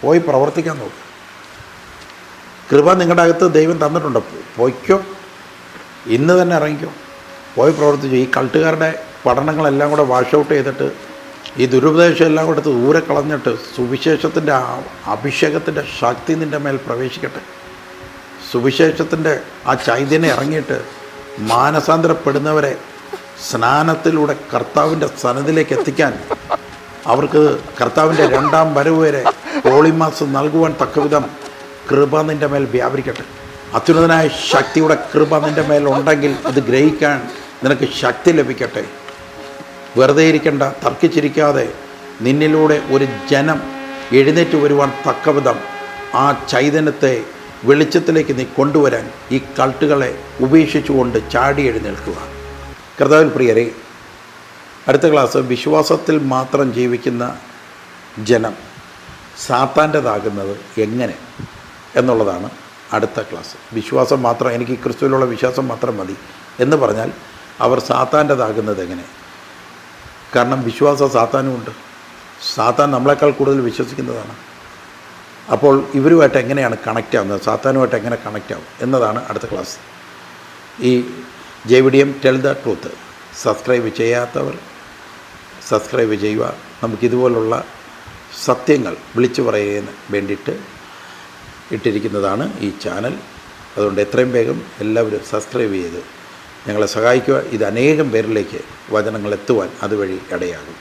പോയി പ്രവർത്തിക്കാൻ നോക്കുക. കൃപ നിങ്ങളുടെ അകത്ത് ദൈവം തന്നിട്ടുണ്ടോ? പോയിക്കോ, ഇന്ന് തന്നെ ഇറങ്ങിക്കോ, പോയി പ്രവർത്തിച്ചു. ഈ കൾട്ടുകാരുടെ പഠനങ്ങളെല്ലാം കൂടെ വാഷ് ഔട്ട് ചെയ്തിട്ട്, ഈ ദുരുപദേശം എല്ലാം കൂടെ ദൂരെ കളഞ്ഞിട്ട് സുവിശേഷത്തിൻ്റെ അഭിഷേകത്തിൻ്റെ ശക്തി നിൻ്റെ മേൽ പ്രവേശിക്കട്ടെ. സുവിശേഷത്തിൻ്റെ ആ ചൈതന്യം ഇറങ്ങിയിട്ട് മാനസാന്തരപ്പെടുന്നവരെ സ്നാനത്തിലൂടെ കർത്താവിൻ്റെ സന്നിധിയിലേക്ക് എത്തിക്കാൻ, അവർക്ക് കർത്താവിൻ്റെ 2ാം വരവ് വരെ പോളിമാസ് നൽകുവാൻ തക്കവിധം കൃപ നിൻ്റെ മേൽ വ്യാപരിക്കട്ടെ. അത്യുന്നതനായ ശക്തിയുടെ കൃപ നിൻ്റെ മേലുണ്ടെങ്കിൽ ഇത് ഗ്രഹിക്കാൻ നിനക്ക് ശക്തി ലഭിക്കട്ടെ. വെറുതെ ഇരിക്കേണ്ട, തർക്കിച്ചിരിക്കാതെ നിന്നിലൂടെ ഒരു ജനം എഴുന്നേറ്റ് വരുവാൻ തക്കവിധം ആ ചൈതന്യത്തെ വെളിച്ചത്തിലേക്ക് നീ കൊണ്ടുവരാൻ ഈ കൾട്ടുകളെ ഉപേക്ഷിച്ചുകൊണ്ട് ചാടി എഴുന്നേൽക്കുക. കർത്താവിൽ പ്രിയരെ, അടുത്ത ക്ലാസ് വിശ്വാസത്തിൽ മാത്രം ജീവിക്കുന്ന ജനം സാത്താൻ്റെതാകുന്നത് എങ്ങനെ എന്നുള്ളതാണ് അടുത്ത ക്ലാസ്. വിശ്വാസം മാത്രം, എനിക്ക് ക്രിസ്തുവിലുള്ള വിശ്വാസം മാത്രം മതി എന്ന് പറഞ്ഞാൽ അവർ സാത്താൻ്റെതാകുന്നത് എങ്ങനെ? കാരണം വിശ്വാസം സാത്താനുമുണ്ട്. സാത്താൻ നമ്മളെക്കാൾ കൂടുതൽ വിശ്വസിക്കുന്നതാണ്. അപ്പോൾ ഇവരുമായിട്ട് എങ്ങനെയാണ് കണക്റ്റ് ആവുന്നത്, സാത്താനുമായിട്ട് എങ്ങനെ കണക്റ്റ് ആവും എന്നതാണ് അടുത്ത ക്ലാസ്. ഈ JVDM tell the truth subscribe ചെയ്യാത്തവർ സബ്സ്ക്രൈബ് ചെയ്യുക. നമുക്കിതുപോലുള്ള സത്യങ്ങൾ വിളിച്ചു പറയുന്നതിന് വേണ്ടിയിട്ട് ഇട്ടിരിക്കുന്നതാണ് ഈ ചാനൽ. അതുകൊണ്ട് എത്രയും വേഗം എല്ലാവരും സബ്സ്ക്രൈബ് ചെയ്ത് ഞങ്ങളെ സഹായിക്കുക. ഇത് അനേകം പേരിലേക്ക് വചനങ്ങൾ എത്തുവാൻ അതുവഴി ഇടയാകും.